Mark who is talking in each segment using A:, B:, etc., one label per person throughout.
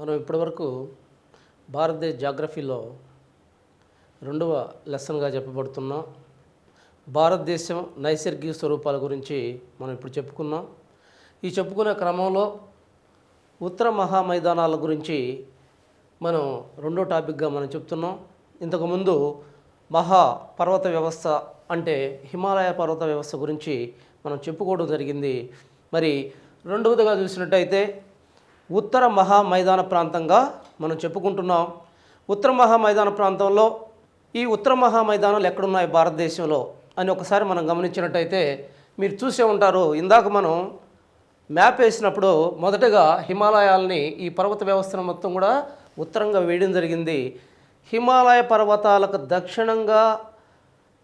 A: మనం ఇప్పటివరకు భారతదేశ జాగ్రఫీలో రెండవ లెసన్గా చెప్పబడుతున్నాం. భారతదేశం నైసర్గిక స్వరూపాల గురించి మనం ఇప్పుడు చెప్పుకున్నాం. ఈ చెప్పుకునే క్రమంలో ఉత్తర మహామైదానాల గురించి మనం రెండో టాపిక్గా మనం చెప్తున్నాం. ఇంతకుముందు మహా పర్వత వ్యవస్థ అంటే హిమాలయ పర్వత వ్యవస్థ గురించి మనం చెప్పుకోవడం జరిగింది. మరి రెండవదిగా చూసినట్టయితే ఉత్తర మహామైదాన ప్రాంతంగా మనం చెప్పుకుంటున్నాం. ఉత్తర మహామైదాన ప్రాంతంలో ఈ ఉత్తర మహామైదానాలు ఎక్కడున్నాయి భారతదేశంలో అని ఒకసారి మనం గమనించినట్టయితే మీరు చూసే ఉంటారు. ఇందాక మనం మ్యాప్ వేసినప్పుడు మొదటగా హిమాలయాల్ని ఈ పర్వత వ్యవస్థను మొత్తం కూడా ఉత్తరంగా వేయడం జరిగింది. హిమాలయ పర్వతాలకు దక్షిణంగా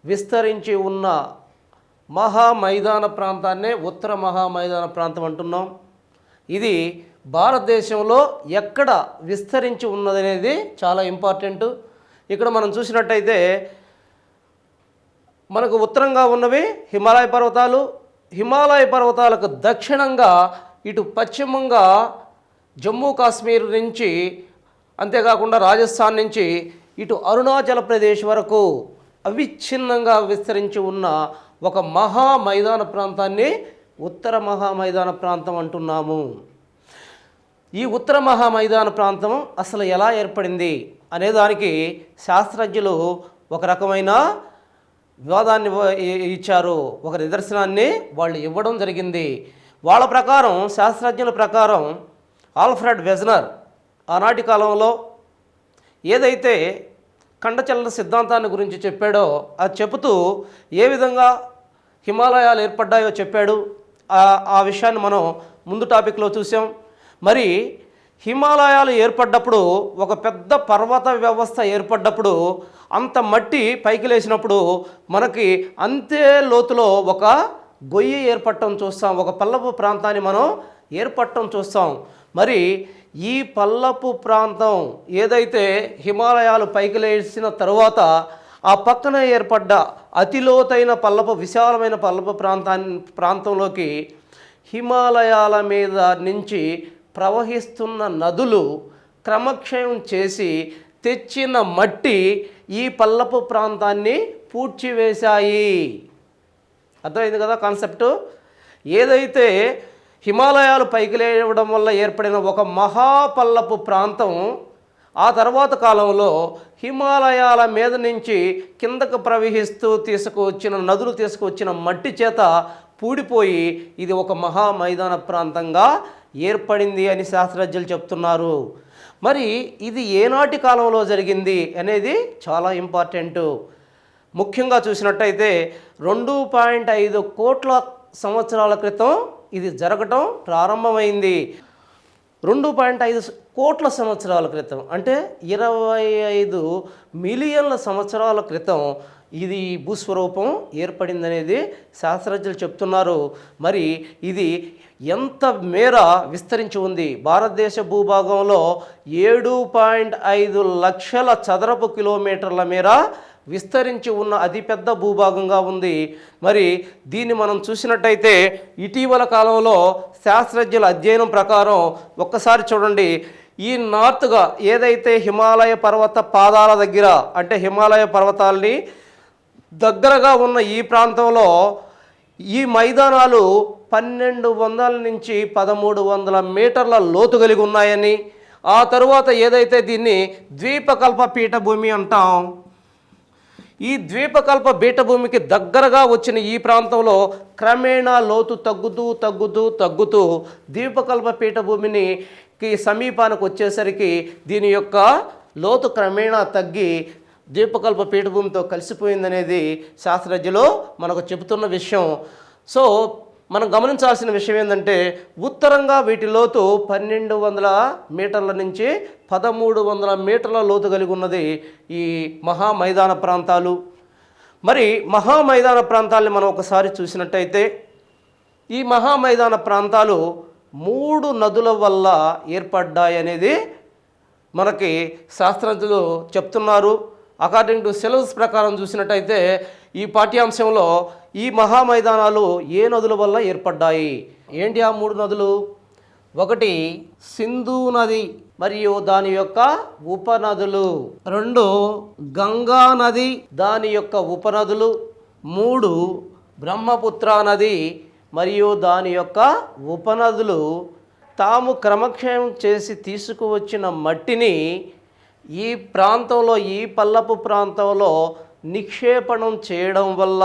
A: విస్తరించి ఉన్న మహామైదాన ప్రాంతాన్నే ఉత్తర మహామైదాన ప్రాంతం అంటున్నాం. ఇది భారతదేశంలో ఎక్కడ విస్తరించి ఉన్నదనేది చాలా ఇంపార్టెంట్. ఇక్కడ మనం చూసినట్టయితే మనకు ఉత్తరంగా ఉన్నవి హిమాలయ పర్వతాలు. హిమాలయ పర్వతాలకు దక్షిణంగా ఇటు పశ్చిమంగా జమ్మూ కాశ్మీర్ నుంచి, అంతేకాకుండా రాజస్థాన్ నుంచి ఇటు అరుణాచల్ ప్రదేశ్ వరకు అవిచ్ఛిన్నంగా విస్తరించి ఉన్న ఒక మహా మైదాన ప్రాంతాన్ని ఉత్తర మహామైదాన ప్రాంతం అంటున్నాము. ఈ ఉత్తర మహామైదాన ప్రాంతం అసలు ఎలా ఏర్పడింది అనే దానికి శాస్త్రజ్ఞులు ఒక రకమైన వివాదాన్ని ఇచ్చారు, ఒక నిదర్శనాన్ని వాళ్ళు ఇవ్వడం జరిగింది. వాళ్ళ ప్రకారం, శాస్త్రజ్ఞుల ప్రకారం ఆల్ఫ్రెడ్ వెజ్నర్ ఆనాటి కాలంలో ఏదైతే ఖండచలన సిద్ధాంతాన్ని గురించి చెప్పాడో అది చెబుతూ ఏ విధంగా హిమాలయాలు ఏర్పడ్డాయో చెప్పాడు. ఆ విషయాన్ని మనం ముందు టాపిక్లో చూసాం. మరి హిమాలయాలు ఏర్పడ్డప్పుడు, ఒక పెద్ద పర్వత వ్యవస్థ ఏర్పడ్డప్పుడు, అంత మట్టి పైకి లేచినప్పుడు మనకి అంతే లోతులో ఒక గొయ్యి ఏర్పడటం చూస్తాం, ఒక పల్లపు ప్రాంతాన్ని మనం ఏర్పడటం చూస్తాం. మరి ఈ పల్లపు ప్రాంతం ఏదైతే హిమాలయాలు పైకి లేచిన తరువాత ఆ పక్కన ఏర్పడ్డ అతి లోతైన విశాలమైన పల్లపు ప్రాంతంలోకి హిమాలయాల మీద నుంచి ప్రవహిస్తున్న నదులు క్రమక్షయం చేసి తెచ్చిన మట్టి ఈ పల్లపు ప్రాంతాన్ని పూడ్చివేశాయి. అర్థమైంది కదా కాన్సెప్టు? ఏదైతే హిమాలయాలు పైకి లేవడం వల్ల ఏర్పడిన ఒక మహాపల్లపు ప్రాంతం ఆ తర్వాత కాలంలో హిమాలయాల మీద నుంచి కిందకు ప్రవహిస్తూ నదులు తీసుకువచ్చిన మట్టి చేత పూడిపోయి ఇది ఒక మహా మైదాన ప్రాంతంగా ఏర్పడింది అని శాస్త్రజ్ఞులు చెప్తున్నారు. మరి ఇది ఏనాటి కాలంలో జరిగింది అనేది చాలా ఇంపార్టెంటు. ముఖ్యంగా చూసినట్టయితే 2.5 కోట్ల సంవత్సరాల క్రితం ఇది జరగటం ప్రారంభమైంది. 2.5 కోట్ల సంవత్సరాల క్రితం అంటే 25 మిలియన్ల సంవత్సరాల క్రితం ఇది భూస్వరూపం ఏర్పడిందనేది శాస్త్రజ్ఞులు చెప్తున్నారు. మరి ఇది ఎంత మేర విస్తరించి ఉంది? భారతదేశ భూభాగంలో 7.5 లక్షల చదరపు కిలోమీటర్ల మేర విస్తరించి ఉన్న అతిపెద్ద భూభాగంగా ఉంది. మరి దీన్ని మనం చూసినట్టయితే ఇటీవల కాలంలో శాస్త్రజ్ఞుల అధ్యయనం ప్రకారం ఒక్కసారి చూడండి, ఈ నార్త్గా ఏదైతే హిమాలయ పర్వత పాదాల దగ్గర అంటే హిమాలయ పర్వతాల్ని దగ్గరగా ఉన్న ఈ ప్రాంతంలో ఈ మైదానాలు 1200 నుంచి 1300 మీటర్ల లోతు కలిగి ఉన్నాయని, ఆ తరువాత ఏదైతే దీన్ని ద్వీపకల్ప పీఠభూమి అంటాం, ఈ ద్వీపకల్ప పీఠభూమికి దగ్గరగా వచ్చిన ఈ ప్రాంతంలో క్రమేణా లోతు తగ్గుతూ ద్వీపకల్ప పీఠభూమికి సమీపానికి వచ్చేసరికి దీని యొక్క లోతు క్రమేణా తగ్గి ద్వీపకల్ప పీఠభూమితో కలిసిపోయిందనేది శాస్త్రజ్ఞులు మనకు చెబుతున్న విషయం. సో మనం గమనించాల్సిన విషయం ఏంటంటే ఉత్తరంగా వీటి లోతు 1200 మీటర్ల నుంచి 1300 మీటర్ల లోతు కలిగి ఉన్నది ఈ మహామైదాన ప్రాంతాలు. మరి మహామైదాన ప్రాంతాలని మనం ఒకసారి చూసినట్టయితే ఈ మహామైదాన ప్రాంతాలు 3 నదుల వల్ల ఏర్పడ్డాయి అనేది మనకి శాస్త్రజ్ఞులు చెప్తున్నారు. అకార్డింగ్ టు సిలబస్ ప్రకారం చూసినట్టయితే ఈ పాఠ్యాంశంలో ఈ మహామైదానాలు ఏ నదుల వల్ల ఏర్పడ్డాయి? ఏంటి ఆ 3 నదులు? ఒకటి సింధు నది మరియు దాని యొక్క ఉపనదులు, 2 గంగా నది దాని యొక్క ఉపనదులు, 3 బ్రహ్మపుత్ర నది మరియు దాని యొక్క ఉపనదులు తాము క్రమక్షయం చేసి తీసుకువచ్చిన మట్టిని ఈ ప్రాంతంలో, ఈ పల్లపు ప్రాంతంలో నిక్షేపణం చేయడం వల్ల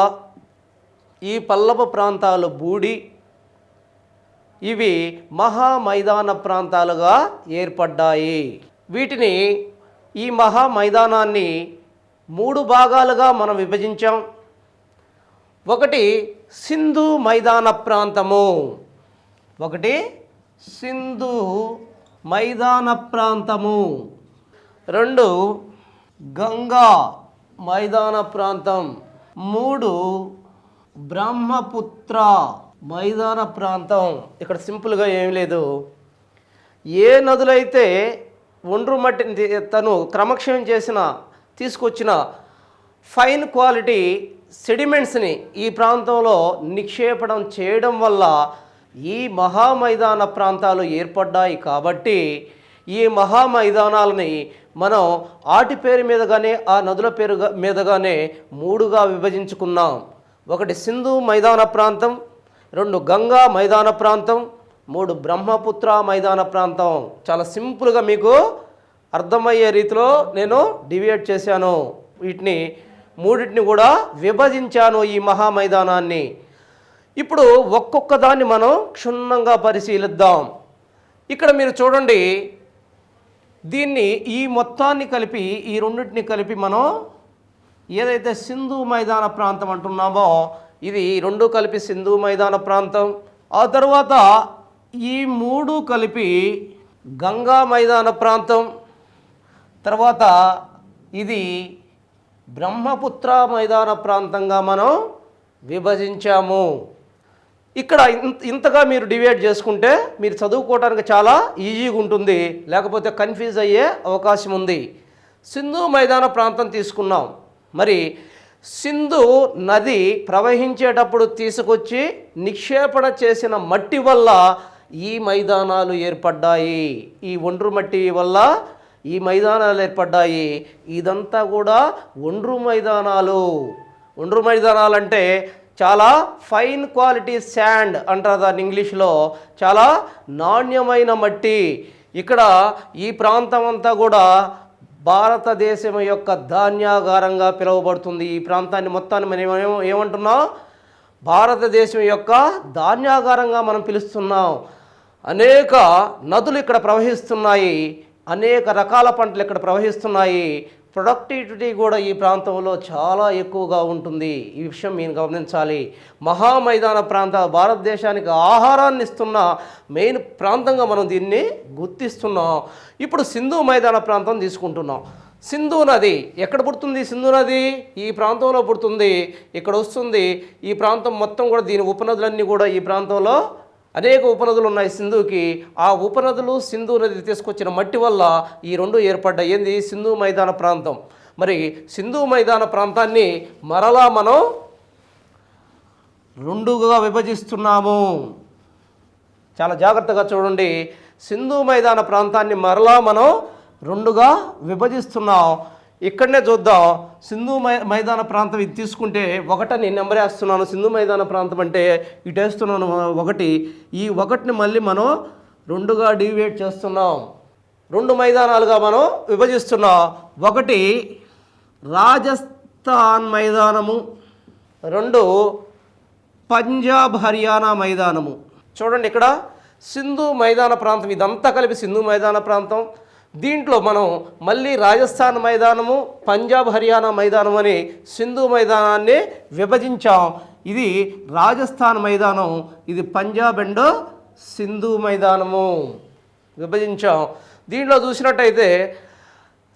A: ఈ పల్లపు ప్రాంతాలు బూడి ఇవి మహా మైదాన ప్రాంతాలుగా ఏర్పడ్డాయి. వీటిని, ఈ మహా మైదానాన్ని 3 భాగాలుగా మనం విభజించాం. ఒకటి సింధు మైదాన ప్రాంతము, ఒకటి సింధు మైదాన ప్రాంతము, 2 గంగా మైదాన ప్రాంతం, 3 బ్రహ్మపుత్ర మైదాన ప్రాంతం. ఇక్కడ సింపుల్గా ఏం లేదు, ఏ నదులైతే ఒండ్రు మట్టిని తను క్రమక్షయం తీసుకొచ్చిన ఫైన్ క్వాలిటీ సెడిమెంట్స్ని ఈ ప్రాంతంలో నిక్షేపణం చేయడం వల్ల ఈ మహామైదాన ప్రాంతాలు ఏర్పడ్డాయి. కాబట్టి ఈ మహామైదానాలని మనం ఆటి పేరు మీదగానే, ఆ నదుల పేరు మీదగానే 3గా విభజించుకున్నాం. ఒకటి సింధు మైదాన ప్రాంతం, 2 గంగా మైదాన ప్రాంతం, 3 బ్రహ్మపుత్ర మైదాన ప్రాంతం. చాలా సింపుల్గా మీకు అర్థమయ్యే రీతిలో నేను డివైడ్ చేశాను. వీటిని 3టిని కూడా విభజించాను ఈ మహా మైదానాన్ని. ఇప్పుడు ఒక్కొక్క దాన్ని మనం క్షుణ్ణంగా పరిశీలిద్దాం. ఇక్కడ మీరు చూడండి, దీన్ని ఈ మొత్తాన్ని కలిపి, ఈ రెండింటిని కలిపి మనం ఏదైతే సింధు మైదాన ప్రాంతం అంటున్నామో ఇది 2 కలిపి సింధు మైదాన ప్రాంతం. ఆ తర్వాత ఈ 3 కలిపి గంగా మైదాన ప్రాంతం. తర్వాత ఇది బ్రహ్మపుత్ర మైదాన ప్రాంతంగా మనం విభజించాము. ఇక్కడ ఇంతగా మీరు డివైడ్ చేసుకుంటే మీరు చదువుకోవడానికి చాలా ఈజీగా ఉంటుంది, లేకపోతే కన్ఫ్యూజ్ అయ్యే అవకాశం ఉంది. సింధు మైదాన ప్రాంతం తీసుకున్నాం. మరి సింధు నది ప్రవహించేటప్పుడు తీసుకొచ్చి నిక్షేపణ చేసిన మట్టి వల్ల ఈ మైదానాలు ఏర్పడ్డాయి. ఈ ఒండ్రు మట్టి వల్ల ఈ మైదానాలు ఏర్పడ్డాయి. ఇదంతా కూడా ఒండ్రు మైదానాలు. ఒండ్రు మైదానాలు అంటే చాలా ఫైన్ క్వాలిటీ శాండ్ అంటారు దాన్ని ఇంగ్లీష్లో, చాలా నాణ్యమైన మట్టి. ఇక్కడ ఈ ప్రాంతం అంతా కూడా భారతదేశం యొక్క ధాన్యాగారంగా పిలువబడుతుంది. ఈ ప్రాంతాన్ని మొత్తాన్ని మనం ఏమంటున్నాం? భారతదేశం యొక్క ధాన్యాగారంగా మనం పిలుస్తున్నాం. అనేక నదులు ఇక్కడ ప్రవహిస్తున్నాయి, అనేక రకాల పంటలు ఇక్కడ ప్రవహిస్తున్నాయి. ప్రొడక్టివిటీ కూడా ఈ ప్రాంతంలో చాలా ఎక్కువగా ఉంటుంది. ఈ విషయం మీరు గమనించాలి. మహామైదాన ప్రాంతాలు భారతదేశానికి ఆహారాన్ని ఇస్తున్న మెయిన్ ప్రాంతంగా మనం దీన్ని గుర్తిస్తున్నాం. ఇప్పుడు సింధు మైదాన ప్రాంతం తీసుకుంటున్నాం. సింధు నది ఎక్కడ పుడుతుంది? సింధు నది ఈ ప్రాంతంలో పుడుతుంది, ఇక్కడ వస్తుంది. ఈ ప్రాంతం మొత్తం కూడా, దీని ఉపనదులన్నీ కూడా ఈ ప్రాంతంలో అనేక ఉపనదులు ఉన్నాయి సింధుకి. ఆ ఉపనదులు సింధు నది తీసుకొచ్చిన మట్టి వల్ల ఈ 2 ఏర్పడ్డాయి. ఏంది? సింధు మైదాన ప్రాంతం. మరి సింధు మైదాన ప్రాంతాన్ని మరలా మనం 2గా విభజిస్తున్నాము. చాలా జాగ్రత్తగా చూడండి. సింధు మైదాన ప్రాంతాన్ని మరలా మనం 2గా విభజిస్తున్నాం. ఇక్కడనే చూద్దాం. సింధు మైదాన ప్రాంతం ఇది తీసుకుంటే 1 నేను నెంబర్ వేస్తున్నాను. సింధు మైదాన ప్రాంతం అంటే ఇటు వేస్తున్నాను 1. ఈ 1ని మళ్ళీ మనం 2గా డివైడ్ చేస్తున్నాం. 2 మైదానాలుగా మనం విభజిస్తున్నాం. 1 రాజస్థాన్ మైదానము, 2 పంజాబ్ హర్యానా మైదానము. చూడండి, ఇక్కడ సింధు మైదాన ప్రాంతం, ఇదంతా కలిపి సింధు మైదాన ప్రాంతం. దీంట్లో మనం మళ్ళీ రాజస్థాన్ మైదానము, పంజాబ్ హర్యానా మైదానం అని సింధు మైదానాన్ని విభజించాం. ఇది రాజస్థాన్ మైదానం, ఇది పంజాబ్ అండ్ సింధు మైదానము విభజించాం. దీంట్లో చూసినట్టయితే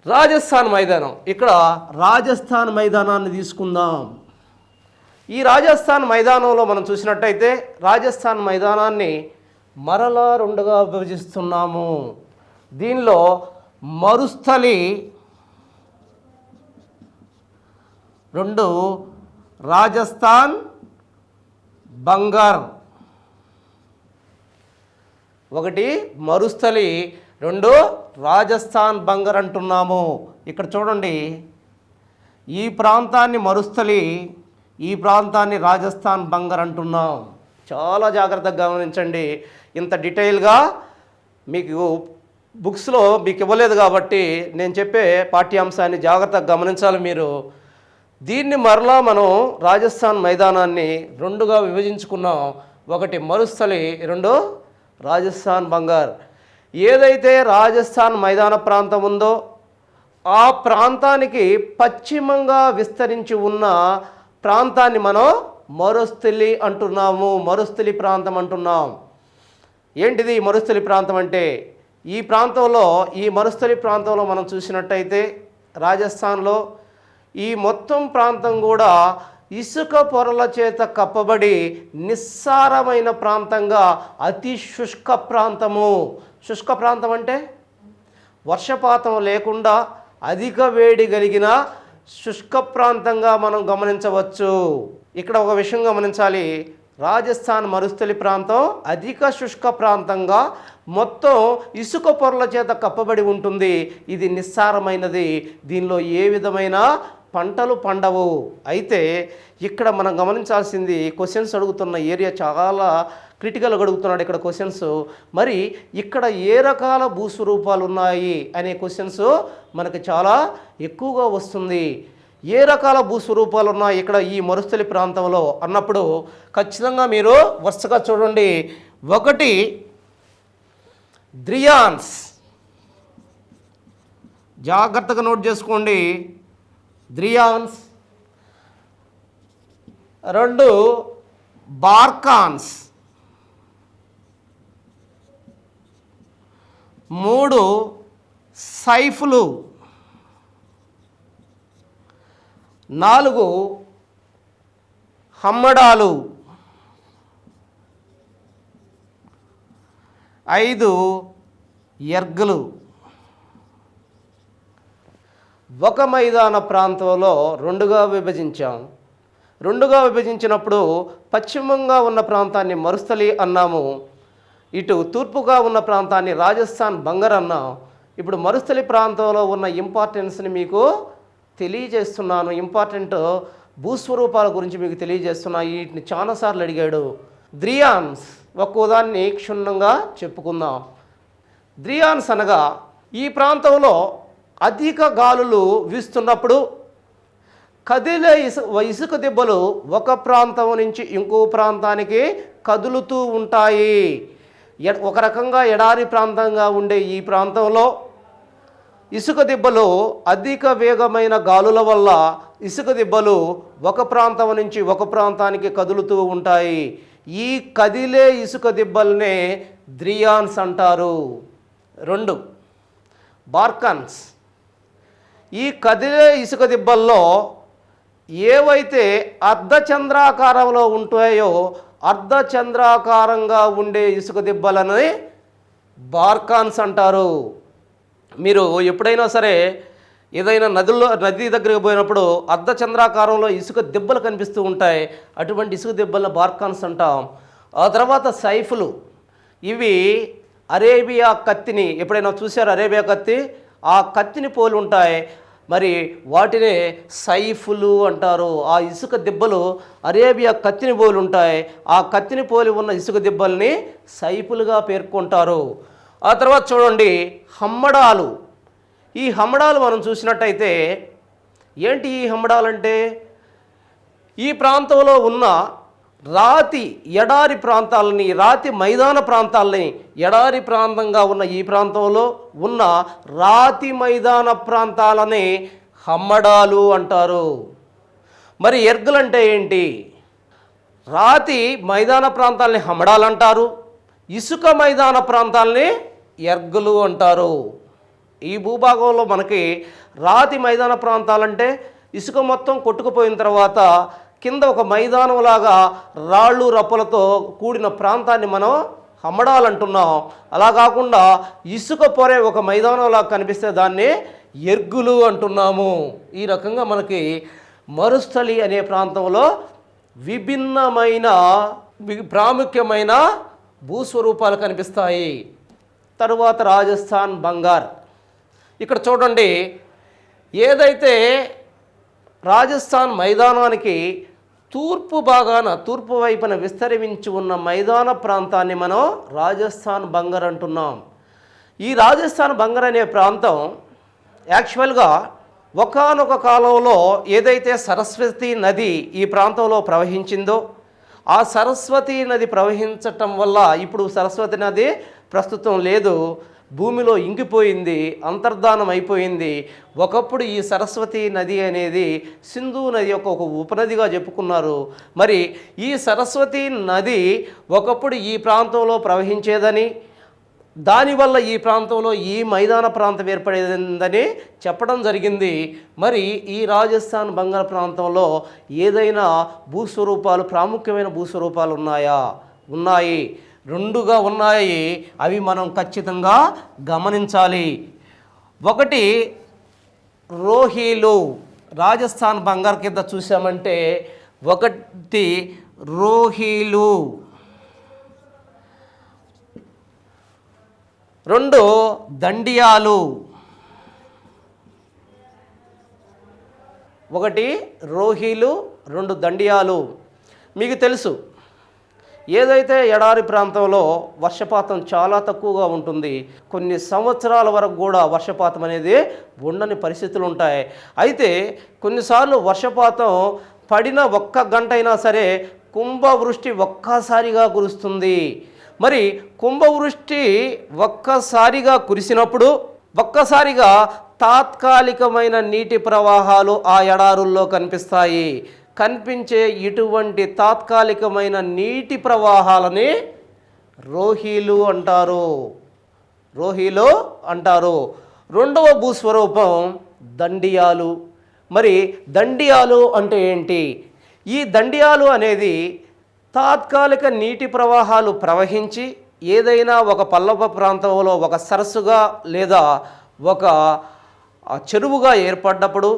A: రాజస్థాన్ మైదానం, ఇక్కడ రాజస్థాన్ మైదానాన్ని తీసుకుందాం. ఈ రాజస్థాన్ మైదానంలో మనం చూసినట్టయితే రాజస్థాన్ మైదానాన్ని మరలా 2గా విభజిస్తున్నాము. దీనిలో మరుస్థలి 2, రాజస్థాన్ బంగార్. ఒకటి మరుస్థలి, రెండు రాజస్థాన్ బంగర్ అంటున్నాము. ఇక్కడ చూడండి, ఈ ప్రాంతాన్ని మరుస్థలి, ఈ ప్రాంతాన్ని రాజస్థాన్ బంగర్ అంటున్నాం. చాలా జాగ్రత్తగా గమనించండి. ఇంత డీటెయిల్గా మీకు బుక్స్లో మీకు ఇవ్వలేదు కాబట్టి నేను చెప్పే పాఠ్యాంశాన్ని జాగ్రత్తగా గమనించాలి మీరు. దీన్ని మరలా మనం రాజస్థాన్ మైదానాన్ని రెండుగా విభజించుకున్నాం. ఒకటి మరుస్థలి, రెండు రాజస్థాన్ బంగార్. ఏదైతే రాజస్థాన్ మైదాన ప్రాంతం ఉందో ఆ ప్రాంతానికి పశ్చిమంగా విస్తరించి ఉన్న ప్రాంతాన్ని మనం మరుస్థలి అంటున్నాము, మరుస్థలి ప్రాంతం అంటున్నాం. ఏంటిది మరుస్థలి ప్రాంతం అంటే? ఈ ప్రాంతంలో, ఈ మరుస్థలి ప్రాంతంలో మనం చూసినట్టయితే రాజస్థాన్లో ఈ మొత్తం ప్రాంతం కూడా ఇసుక పొరల చేత కప్పబడి నిస్సారమైన ప్రాంతంగా, అతి శుష్క ప్రాంతము. శుష్క ప్రాంతం అంటే వర్షపాతం లేకుండా అధిక వేడి కలిగిన శుష్క ప్రాంతంగా మనం గమనించవచ్చు. ఇక్కడ ఒక విషయం గమనించాలి. రాజస్థాన్ మరుస్థలి ప్రాంతం అధిక శుష్క ప్రాంతంగా మొత్తం ఇసుక పొరల చేత కప్పబడి ఉంటుంది. ఇది నిస్సారమైనది. దీనిలో ఏ విధమైన పంటలు పండవు. అయితే ఇక్కడ మనం గమనించాల్సింది, క్వశ్చన్స్ అడుగుతున్న ఏరియా చాలా క్రిటికల్గా అడుగుతున్నాడు ఇక్కడ క్వశ్చన్స్. మరి ఇక్కడ ఏ రకాల భూస్వరూపాలు ఉన్నాయి అనే క్వశ్చన్స్ మనకి చాలా ఎక్కువగా వస్తుంది. ఏ రకాల భూస్వరూపాలు ఉన్నాయి ఇక్కడ ఈ మరుస్థలి ప్రాంతంలో అన్నప్పుడు ఖచ్చితంగా మీరు వరుసగా చూడండి. ఒకటి ద్రియాన్స్, జాగ్రత్తగా నోట్ చేసుకోండి, ద్రియాన్స్. రెండు బార్కాన్స్. మూడు సైఫులు. నాలుగు హమ్మడాలు. ఐదు ఎర్గలు. ఒక మైదాన ప్రాంతంలో రెండుగా విభజించాం. రెండుగా విభజించినప్పుడు పశ్చిమంగా ఉన్న ప్రాంతాన్ని మరుస్థలి అన్నాము, ఇటు తూర్పుగా ఉన్న ప్రాంతాన్ని రాజస్థాన్ బంగర్ అన్నాం. ఇప్పుడు మరుస్థలి ప్రాంతంలో ఉన్న ఇంపార్టెన్స్ని మీకు తెలియజేస్తున్నాను. ఇంపార్టెంట్ భూస్వరూపాల గురించి మీకు తెలియజేస్తున్నా. వీటిని చాలాసార్లు అడిగాడు. ద్రియాన్స్ ఒక్కో దాన్ని క్షుణ్ణంగా చెప్పుకుందాం. ద్రియాన్స్ అనగా ఈ ప్రాంతంలో అధిక గాలులు వీస్తున్నప్పుడు కదిలే ఇసుక దిబ్బలు ఒక ప్రాంతం నుంచి ఇంకో ప్రాంతానికి కదులుతూ ఉంటాయి. ఒక రకంగా ఎడారి ప్రాంతంగా ఉండే ఈ ప్రాంతంలో ఇసుక దిబ్బలు అధిక వేగమైన గాలుల వల్ల ఇసుక దిబ్బలు ఒక ప్రాంతం నుంచి ఒక ప్రాంతానికి కదులుతూ ఉంటాయి. ఈ కదిలే ఇసుక దిబ్బల్నే ద్రియాన్స్ అంటారు. రెండు బార్కాన్స్. ఈ కదిలే ఇసుక దిబ్బల్లో ఏవైతే అర్ధచంద్రాకారంలో ఉంటాయో అర్ధచంద్రాకారంగా ఉండే ఇసుక దిబ్బలని బార్కాన్స్ అంటారు. మీరు ఎప్పుడైనా సరే ఏదైనా నది దగ్గరికి పోయినప్పుడు అర్ధచంద్రాకారంలో ఇసుక దెబ్బలు కనిపిస్తూ ఉంటాయి. అటువంటి ఇసుక దెబ్బలను బార్కాన్స్ అంటాం. ఆ తర్వాత సైఫులు. ఇవి అరేబియా కత్తిని ఎప్పుడైనా చూశారు? అరేబియా కత్తి, ఆ కత్తిని పోలి ఉంటాయి. మరి వాటినే సైఫులు అంటారు. ఆ ఇసుక దెబ్బలు అరేబియా కత్తిని పోలి ఉంటాయి. ఆ కత్తిని పోలి ఉన్న ఇసుక దెబ్బల్ని సైఫులుగా పేర్కొంటారు. ఆ తర్వాత చూడండి హమ్మడాలు. ఈ హమ్మడాలు మనం చూసినట్టయితే ఏంటి ఈ హమ్మడాలు అంటే? ఈ ప్రాంతంలో ఉన్న రాతి ఎడారి ప్రాంతాలని, రాతి మైదాన ప్రాంతాలని, ఎడారి ప్రాంతంగా ఉన్న ఈ ప్రాంతంలో ఉన్న రాతి మైదాన ప్రాంతాలని హమ్మడాలు అంటారు. మరి ఎర్గలు అంటే ఏంటి? రాతి మైదాన ప్రాంతాలని హమ్మడాలు అంటారు, ఇసుక మైదాన ప్రాంతాలని ఎర్గలు అంటారు. ఈ భూభాగంలో మనకి రాతి మైదాన ప్రాంతాలంటే ఇసుక మొత్తం కొట్టుకుపోయిన తర్వాత కింద ఒక మైదానంలాగా రాళ్ళు రప్పలతో కూడిన ప్రాంతాన్ని మనం హమ్మడాలు అంటున్నాం. అలా కాకుండా ఇసుక పొరే ఒక మైదానంలా కనిపిస్తే దాన్ని ఎర్గులు అంటున్నాము. ఈ రకంగా మనకి మరుస్థలి అనే ప్రాంతంలో విభిన్నమైన ప్రాముఖ్యమైన భూస్వరూపాలు కనిపిస్తాయి. తరువాత రాజస్థాన్ బంగార్. ఇక్కడ చూడండి, ఏదైతే రాజస్థాన్ మైదానానికి తూర్పు వైపున విస్తరించి ఉన్న మైదాన ప్రాంతాన్ని మనం రాజస్థాన్ బంగర్ అంటున్నాం. ఈ రాజస్థాన్ బంగర్ అనే ప్రాంతం యాక్చువల్గా ఒకానొక కాలంలో ఏదైతే సరస్వతి నది ఈ ప్రాంతంలో ప్రవహించిందో, ఆ సరస్వతి నది ప్రవహించటం వల్ల ఇప్పుడు సరస్వతి నది ప్రస్తుతం లేదు, భూమిలో ఇంకిపోయింది, అంతర్ధానం అయిపోయింది. ఒకప్పుడు ఈ సరస్వతి నది అనేది సింధు నది యొక్క ఒక ఉపనదిగా చెప్పుకున్నారు. మరి ఈ సరస్వతి నది ఒకప్పుడు ఈ ప్రాంతంలో ప్రవహించేదని, దానివల్ల ఈ ప్రాంతంలో ఈ మైదాన ప్రాంతం ఏర్పడేదని చెప్పడం జరిగింది. మరి ఈ రాజస్థాన్ బంగారు ప్రాంతంలో ఏదైనా భూస్వరూపాలు, ప్రాముఖ్యమైన భూస్వరూపాలు ఉన్నాయా? ఉన్నాయి, రెండుగా ఉన్నాయి. అవి మనం ఖచ్చితంగా గమనించాలి. ఒకటి రోహీలు. రాజస్థాన్ బంగారు కింద చూసామంటే ఒకటి రోహీలు, రెండు దండియాలు. ఒకటి రోహీలు, రెండు దండియాలు. మీకు తెలుసు, ఏదైతే ఎడారి ప్రాంతంలో వర్షపాతం చాలా తక్కువగా ఉంటుంది, కొన్ని సంవత్సరాల వరకు కూడా వర్షపాతం అనేది ఉండని పరిస్థితులు ఉంటాయి. అయితే కొన్నిసార్లు వర్షపాతం పడిన ఒక్క గంట అయినా సరే కుంభవృష్టి ఒక్కసారిగా కురుస్తుంది. మరి కుంభవృష్టి ఒక్కసారిగా కురిసినప్పుడు ఒక్కసారిగా తాత్కాలికమైన నీటి ప్రవాహాలు ఆ ఎడారుల్లో కనిపిస్తాయి. కనిపించే ఇటువంటి తాత్కాలికమైన నీటి ప్రవాహాలని రోహీలు అంటారు. రోహీలు అంటారు. రెండవ భూస్వరూపం దండియాలు. మరి దండియాలు అంటే ఏంటి? ఈ దండియాలు అనేది తాత్కాలిక నీటి ప్రవాహాలు ప్రవహించి ఏదైనా ఒక పల్లవ ప్రాంతంలో ఒక సరస్సుగా లేదా ఒక చెరువుగా ఏర్పడ్డప్పుడు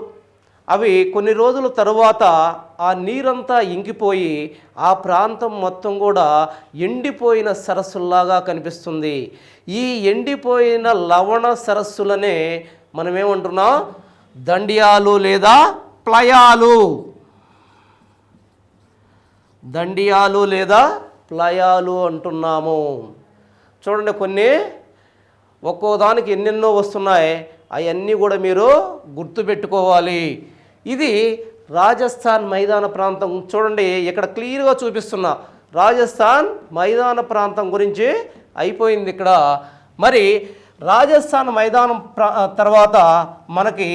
A: అవి కొన్ని రోజుల తరువాత ఆ నీరంతా ఇంకిపోయి ఆ ప్రాంతం మొత్తం కూడా ఎండిపోయిన సరస్సుల్లాగా కనిపిస్తుంది. ఈ ఎండిపోయిన లవణ సరస్సులనే మనమేమంటున్నాం? దండియాలు లేదా ప్లయాలు. దండియాలు లేదా ప్లయాలు అంటున్నాము. చూడండి, కొన్ని ఒక్కో దానికి ఎన్నెన్నో వస్తున్నాయి, అవన్నీ కూడా మీరు గుర్తుపెట్టుకోవాలి. ఇది రాజస్థాన్ మైదాన ప్రాంతం. చూడండి, ఇక్కడ క్లియర్గా చూపిస్తున్నా, రాజస్థాన్ మైదాన ప్రాంతం గురించి అయిపోయింది ఇక్కడ. మరి రాజస్థాన్ మైదానం తర్వాత మనకి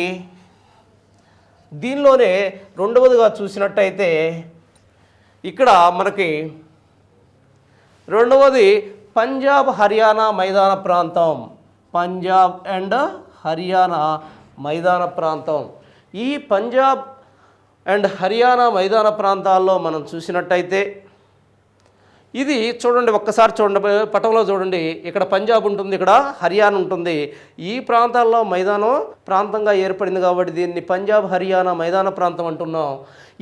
A: దీనిలోనే రెండవదిగా చూసినట్టయితే ఇక్కడ మనకి రెండవది పంజాబ్ హర్యానా మైదాన ప్రాంతం. పంజాబ్ అండ్ హర్యానా మైదాన ప్రాంతం. ఈ పంజాబ్ అండ్ హర్యానా మైదాన ప్రాంతాల్లో మనం చూసినట్టయితే ఇది చూడండి, ఒక్కసారి చూడండి, పటంలో చూడండి. ఇక్కడ పంజాబ్ ఉంటుంది, ఇక్కడ హర్యానా ఉంటుంది. ఈ ప్రాంతాల్లో మైదానం ప్రాంతంగా ఏర్పడింది కాబట్టి దీన్ని పంజాబ్ హర్యానా మైదాన ప్రాంతం అంటున్నాం.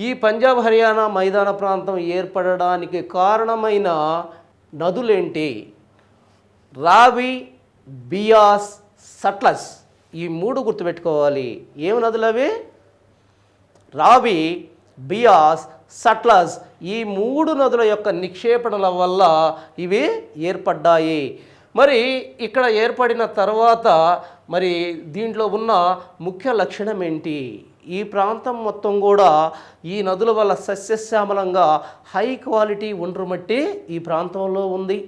A: ఈ పంజాబ్ హర్యానా మైదాన ప్రాంతం ఏర్పడడానికి కారణమైన నదులేంటి? రావి, బియాస్, సట్లెజ్. ఈ మూడు గుర్తుపెట్టుకోవాలి. ఏమి నదులు అవి? రావి, బియాస్, సట్లెజ్. ఈ మూడు నదుల యొక్క నిక్షేపణల వల్ల ఇవి ఏర్పడ్డాయి. మరి ఇక్కడ ఏర్పడిన తర్వాత మరి దీంట్లో ఉన్న ముఖ్య లక్షణం ఏంటి? ఈ ప్రాంతం మొత్తం కూడా ఈ నదుల వల్ల సస్యశ్యామలంగా హై క్వాలిటీ ఒండ్రు మట్టి ఈ ప్రాంతంలో ఉంది.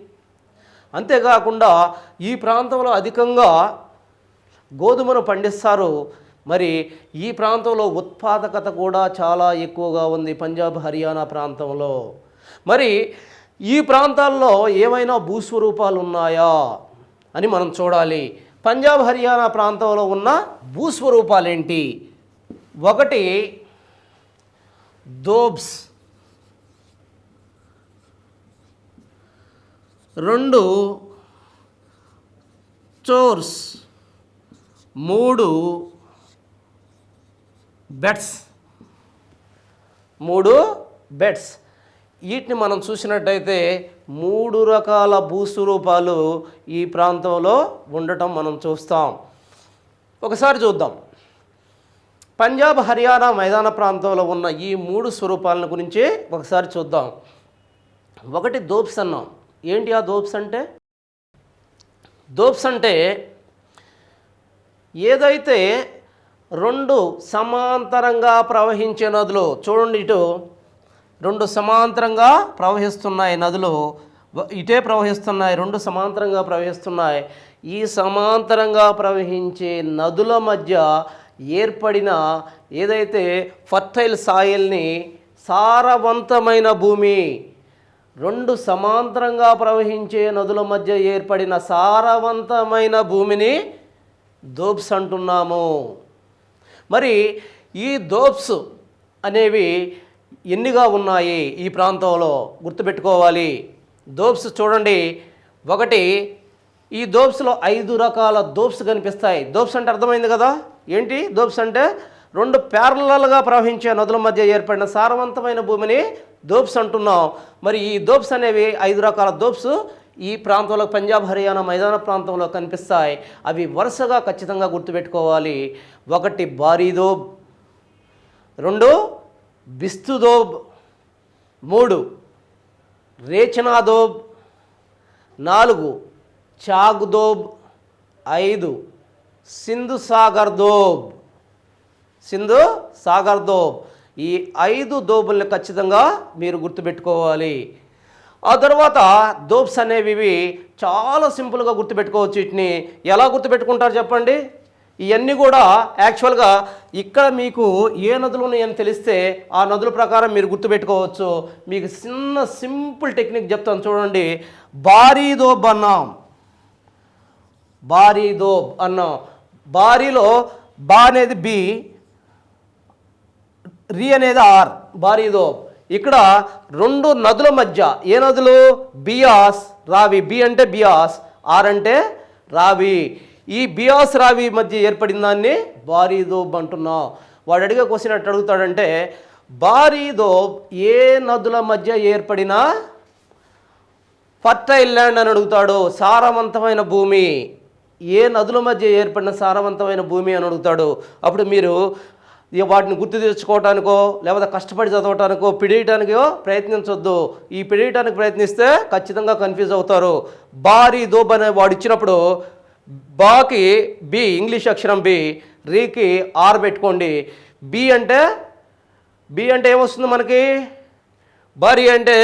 A: అంతేకాకుండా ఈ ప్రాంతంలో అధికంగా గోధుమను పండిస్తారు. మరి ఈ ప్రాంతంలో ఉత్పాదకత కూడా చాలా ఎక్కువగా ఉంది పంజాబ్ హర్యానా ప్రాంతంలో. మరి ఈ ప్రాంతాల్లో ఏమైనా భూస్వరూపాలు ఉన్నాయా అని మనం చూడాలి. పంజాబ్ హర్యానా ప్రాంతంలో ఉన్న భూస్వరూపాలు ఏంటి? ఒకటి దోబ్స్, రెండు చోర్స్, మూడు బెట్స్. వీటిని మనం చూసినట్టయితే 3 రకాల భూస్వరూపాలు ఈ ప్రాంతంలో ఉండటం మనం చూస్తాం. ఒకసారి చూద్దాం. పంజాబ్, హర్యానా మైదాన ప్రాంతంలో ఉన్న ఈ 3 స్వరూపాలను గురించి ఒకసారి చూద్దాం. ఒకటి దోబ్స్ అన్నాం. ఏంటి ఆ దోబ్స్ అంటే? దోబ్స్ అంటే ఏదైతే 2 సమాంతరంగా ప్రవహించే నదులు, చూడండి ఇటు 2 సమాంతరంగా ప్రవహిస్తున్నాయి నదులు, ఇటే ప్రవహిస్తున్నాయి, 2 సమాంతరంగా ప్రవహిస్తున్నాయి. ఈ సమాంతరంగా ప్రవహించే నదుల మధ్య ఏర్పడిన ఏదైతే ఫర్టైల్ సాయిల్ని, సారవంతమైన భూమి, 2 సమాంతరంగా ప్రవహించే నదుల మధ్య ఏర్పడిన సారవంతమైన భూమిని దోబ్స్ అంటున్నాము. మరి ఈ దోబ్స్ అనేవి ఎన్నిగా ఉన్నాయి ఈ ప్రాంతంలో గుర్తుపెట్టుకోవాలి. దోబ్స్ చూడండి. ఒకటి, ఈ దోబ్స్లో 5 రకాల దోబ్స్ కనిపిస్తాయి. దోబ్స్ అంటే అర్థమైంది కదా. ఏంటి దోబ్స్ అంటే? 2 ప్యారలల్గా ప్రవహించే నదుల మధ్య ఏర్పడిన సారవంతమైన భూమిని దోబ్స్ అంటున్నాం. మరి ఈ దోబ్స్ అనేవి 5 రకాల దోబ్స్ ఈ ప్రాంతంలో, పంజాబ్, హర్యానా మైదాన ప్రాంతంలో కనిపిస్తాయి. అవి వరుసగా ఖచ్చితంగా గుర్తుపెట్టుకోవాలి. 1 బారీ దోబ్, 2 బిస్తు దోబ్, 3 రేచనా దోబ్, 4 చాగ్ దోబ్, 5 సింధు సాగర్ దోబ్. సింధు సాగర్ దోబ్. ఈ 5 దోబుల్ని ఖచ్చితంగా మీరు గుర్తుపెట్టుకోవాలి. ఆ తర్వాత దోబ్స్ అనేవి చాలా సింపుల్గా గుర్తుపెట్టుకోవచ్చు. వీటిని ఎలా గుర్తుపెట్టుకుంటారు చెప్పండి? ఇవన్నీ కూడా యాక్చువల్గా ఇక్కడ మీకు ఏ నదులు ఉన్నాయని తెలిస్తే ఆ నదుల ప్రకారం మీరు గుర్తుపెట్టుకోవచ్చు. మీకు చిన్న సింపుల్ టెక్నిక్ చెప్తాను చూడండి. బారీ దోబ్ అన్నాం. బారీ దోబ్ అన్నాం. బారీలో బా అనేది బి, రి అనేది ఆర్. బారీ దోబ్. ఇక్కడ 2 నదుల మధ్య, ఏ నదులు? బియాస్, రావి. బి అంటే బియాస్, ఆర్ అంటే రావి. ఈ బియాస్ రావి మధ్య ఏర్పడిన దాన్ని బారీ దోబ్ అంటున్నాం. వాడు అడిగే క్వశ్చన్ ఎట్లా అడుగుతాడంటే, బారీ దోబ్ ఏ నదుల మధ్య ఏర్పడిన ఫర్టైల్ ల్యాండ్ అని అడుగుతాడు. సారవంతమైన భూమి, ఏ నదుల మధ్య ఏర్పడిన సారవంతమైన భూమి అని అడుగుతాడు. అప్పుడు మీరు వాటిని గుర్తు తెచ్చుకోవటానికో లేకపోతే కష్టపడి చదవటానికో పిడియటానికో ప్రయత్నించొద్దు. ఈ పిడియటానికి ప్రయత్నిస్తే ఖచ్చితంగా కన్ఫ్యూజ్ అవుతారు. బారీ దోబ్ అనే వాడు ఇచ్చినప్పుడు బాకి బి, ఇంగ్లీష్ అక్షరం బి, రీకి ఆర్ పెట్టుకోండి. బి అంటే ఏమొస్తుంది మనకి? బారీ అంటే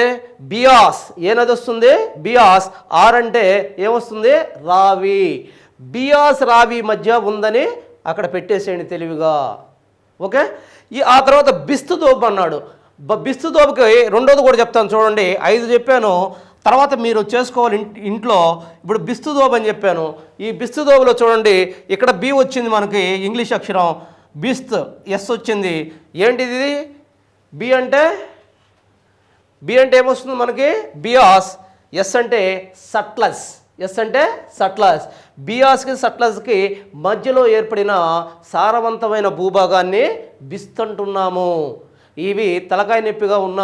A: బియాస్, ఏ నది వస్తుంది? బియాస్. ఆర్ అంటే ఏమొస్తుంది? రావి. బియాస్ రావి మధ్య ఉందని అక్కడ పెట్టేసేయండి తెలివిగా. ఓకే. ఆ తర్వాత బిస్తు దోబ్ అన్నాడు. బిస్తు దోబ్కి రెండోది కూడా చెప్తాను చూడండి. 5 చెప్పాను, తర్వాత మీరు చేసుకోవాలి ఇంట్లో. ఇప్పుడు బిస్తు దోబ్ అని చెప్పాను. ఈ బిస్తు దోబ్లో చూడండి, ఇక్కడ బి వచ్చింది మనకి, ఇంగ్లీష్ అక్షరం. బిస్త్, ఎస్ వచ్చింది. ఏంటిది? బి అంటే ఏమొస్తుంది మనకి? బియాస్. ఎస్ అంటే సట్లస్. బియాస్కి సట్లస్కి మధ్యలో ఏర్పడిన సారవంతమైన భూభాగాన్ని బిస్త్ అంటున్నాము. ఇవి తలకాయ నొప్పిగా ఉన్న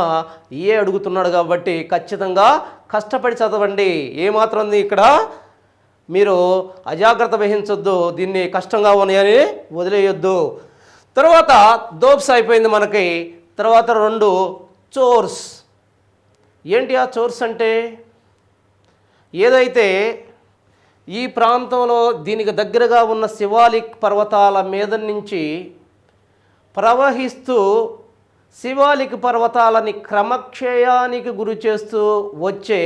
A: ఏ అడుగుతున్నాడు కాబట్టి ఖచ్చితంగా కష్టపడి చదవండి. ఏమాత్రం ఇక్కడ మీరు అజాగ్రత్త వహించొద్దు. దీన్ని కష్టంగా ఉన్నాయని వదిలేయొద్దు. తర్వాత దోబ్స్ అయిపోయింది మనకి. తర్వాత 2 చోర్స్. ఏంటి ఆ చోర్స్ అంటే? ఏదైతే ఈ ప్రాంతంలో దీనికి దగ్గరగా ఉన్న శివాలిక్ పర్వతాల మీద నుంచి ప్రవహిస్తూ శివాలిక్ పర్వతాలని క్రమక్షయానికి గురి చేస్తూ వచ్చే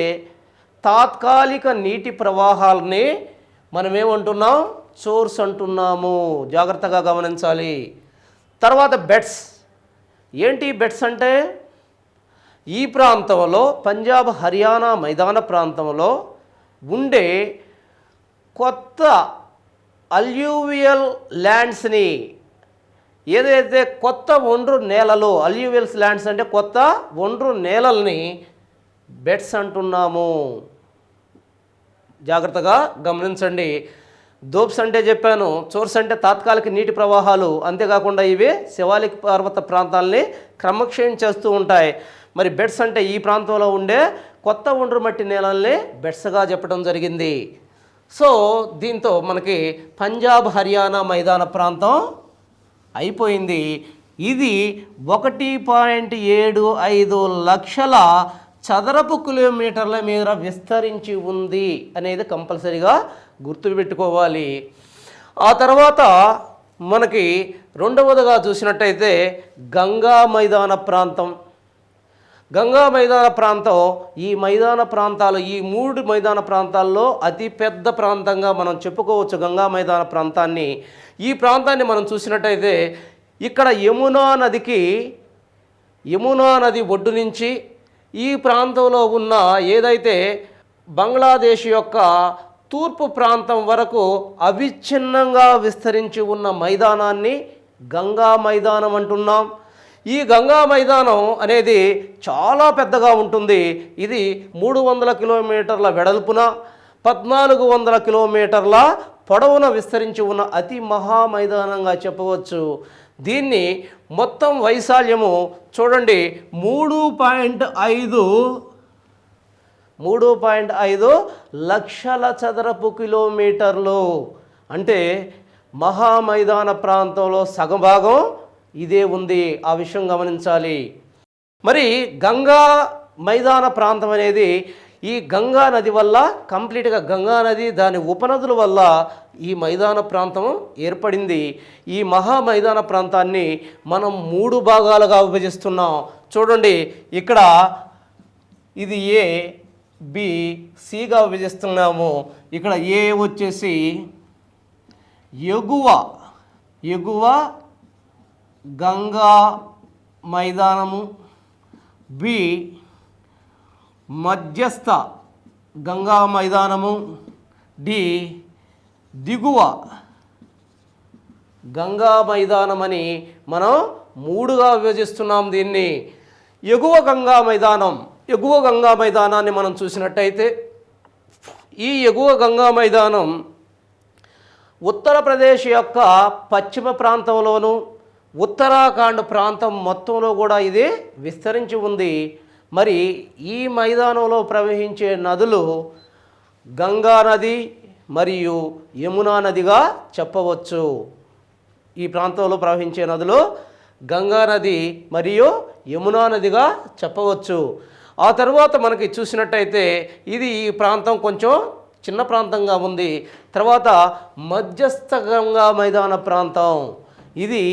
A: తాత్కాలిక నీటి ప్రవాహాలని మనమేమంటున్నాం? చోర్స్ అంటున్నాము. జాగ్రత్తగా గమనించాలి. తర్వాత బెడ్స్. ఏంటి బెడ్స్ అంటే? ఈ ప్రాంతంలో, పంజాబ్, హర్యానా మైదాన ప్రాంతంలో ఉండే కొత్త అల్యూవియల్ ల్యాండ్స్ని, ఏదైతే కొత్త ఒండ్రు నేలలు, అల్యూవియల్స్ ల్యాండ్స్ అంటే కొత్త ఒండ్రు నేలల్ని బెడ్స్ అంటున్నాము. జాగ్రత్తగా గమనించండి. దోబ్స్ అంటే చెప్పాను, చోర్స్ అంటే తాత్కాలిక నీటి ప్రవాహాలు. అంతేకాకుండా ఇవి శివాలిక్ పర్వత ప్రాంతాలని క్రమక్షయం చేస్తూ ఉంటాయి. మరి బెడ్స్ అంటే ఈ ప్రాంతంలో ఉండే కొత్త ఒండ్రు మట్టి నేలల్ని బెట్స్గా చెప్పడం జరిగింది. సో దీంతో మనకి పంజాబ్ హర్యానా మైదాన ప్రాంతం అయిపోయింది. ఇది 1.75 లక్షల చదరపు కిలోమీటర్ల మేర విస్తరించి ఉంది అనేది కంపల్సరీగా గుర్తుపెట్టుకోవాలి. ఆ తర్వాత మనకి రెండవదిగా చూసినట్టయితే గంగా మైదాన ప్రాంతం. గంగా మైదాన ప్రాంతం ఈ మైదాన ప్రాంతాలు, ఈ 3 మైదాన ప్రాంతాల్లో అతి పెద్ద ప్రాంతంగా మనం చెప్పుకోవచ్చు గంగా మైదాన ప్రాంతాన్ని. ఈ ప్రాంతాన్ని మనం చూసినట్టయితే ఇక్కడ యమునా నది ఒడ్డు నుంచి ఈ ప్రాంతంలో ఉన్న ఏదైతే బంగ్లాదేశ్ యొక్క తూర్పు ప్రాంతం వరకు అవిచ్ఛిన్నంగా విస్తరించి ఉన్న మైదానాన్ని గంగా మైదానం అంటున్నాం. ఈ గంగా మైదానం అనేది చాలా పెద్దగా ఉంటుంది. ఇది 300 కిలోమీటర్ల వెడల్పున 1400 కిలోమీటర్ల పొడవున విస్తరించి ఉన్న అతి మహా మైదానంగా చెప్పవచ్చు. దీన్ని మొత్తం వైశాల్యము చూడండి 3.5 లక్షల చదరపు కిలోమీటర్లు. అంటే మహా మైదాన ప్రాంతంలో సగం భాగం ఇదే ఉంది. ఆ విషయం గమనించాలి. మరి గంగా మైదాన ప్రాంతం అనేది ఈ గంగా నది వల్ల, కంప్లీట్గా గంగా నది దాని ఉపనదుల వల్ల ఈ మైదాన ప్రాంతం ఏర్పడింది. ఈ మహా మైదాన ప్రాంతాన్ని మనం 3 భాగాలుగా విభజిస్తున్నాం. చూడండి ఇక్కడ ఇది ఏ, బి, సిగా విభజిస్తున్నాము. ఇక్కడ ఏ వచ్చేసి ఎగువ గంగా మైదానము, బి మధ్యస్థ గంగా మైదానము, డి దిగువ గంగా మైదానం అని మనం 3గా విభజిస్తున్నాం దీన్ని. ఎగువ గంగా మైదానాన్ని మనం చూసినట్టయితే ఈ ఎగువ గంగా మైదానం ఉత్తరప్రదేశ్ యొక్క పశ్చిమ ప్రాంతంలోను ఉత్తరాఖండ్ ప్రాంతం మొత్తంలో కూడా ఇది విస్తరించి ఉంది. మరి ఈ మైదానంలో ప్రవహించే నదులు గంగా నది మరియు యమునా నదిగా చెప్పవచ్చు. ఈ ప్రాంతంలో ప్రవహించే నదులు గంగా నది మరియు యమునా నదిగా చెప్పవచ్చు. ఆ తర్వాత మనకి చూసినట్టయితే ఇది ఈ ప్రాంతం కొంచెం చిన్న ప్రాంతంగా ఉంది. తర్వాత మధ్యస్థ గంగా మైదాన ప్రాంతం, ఇది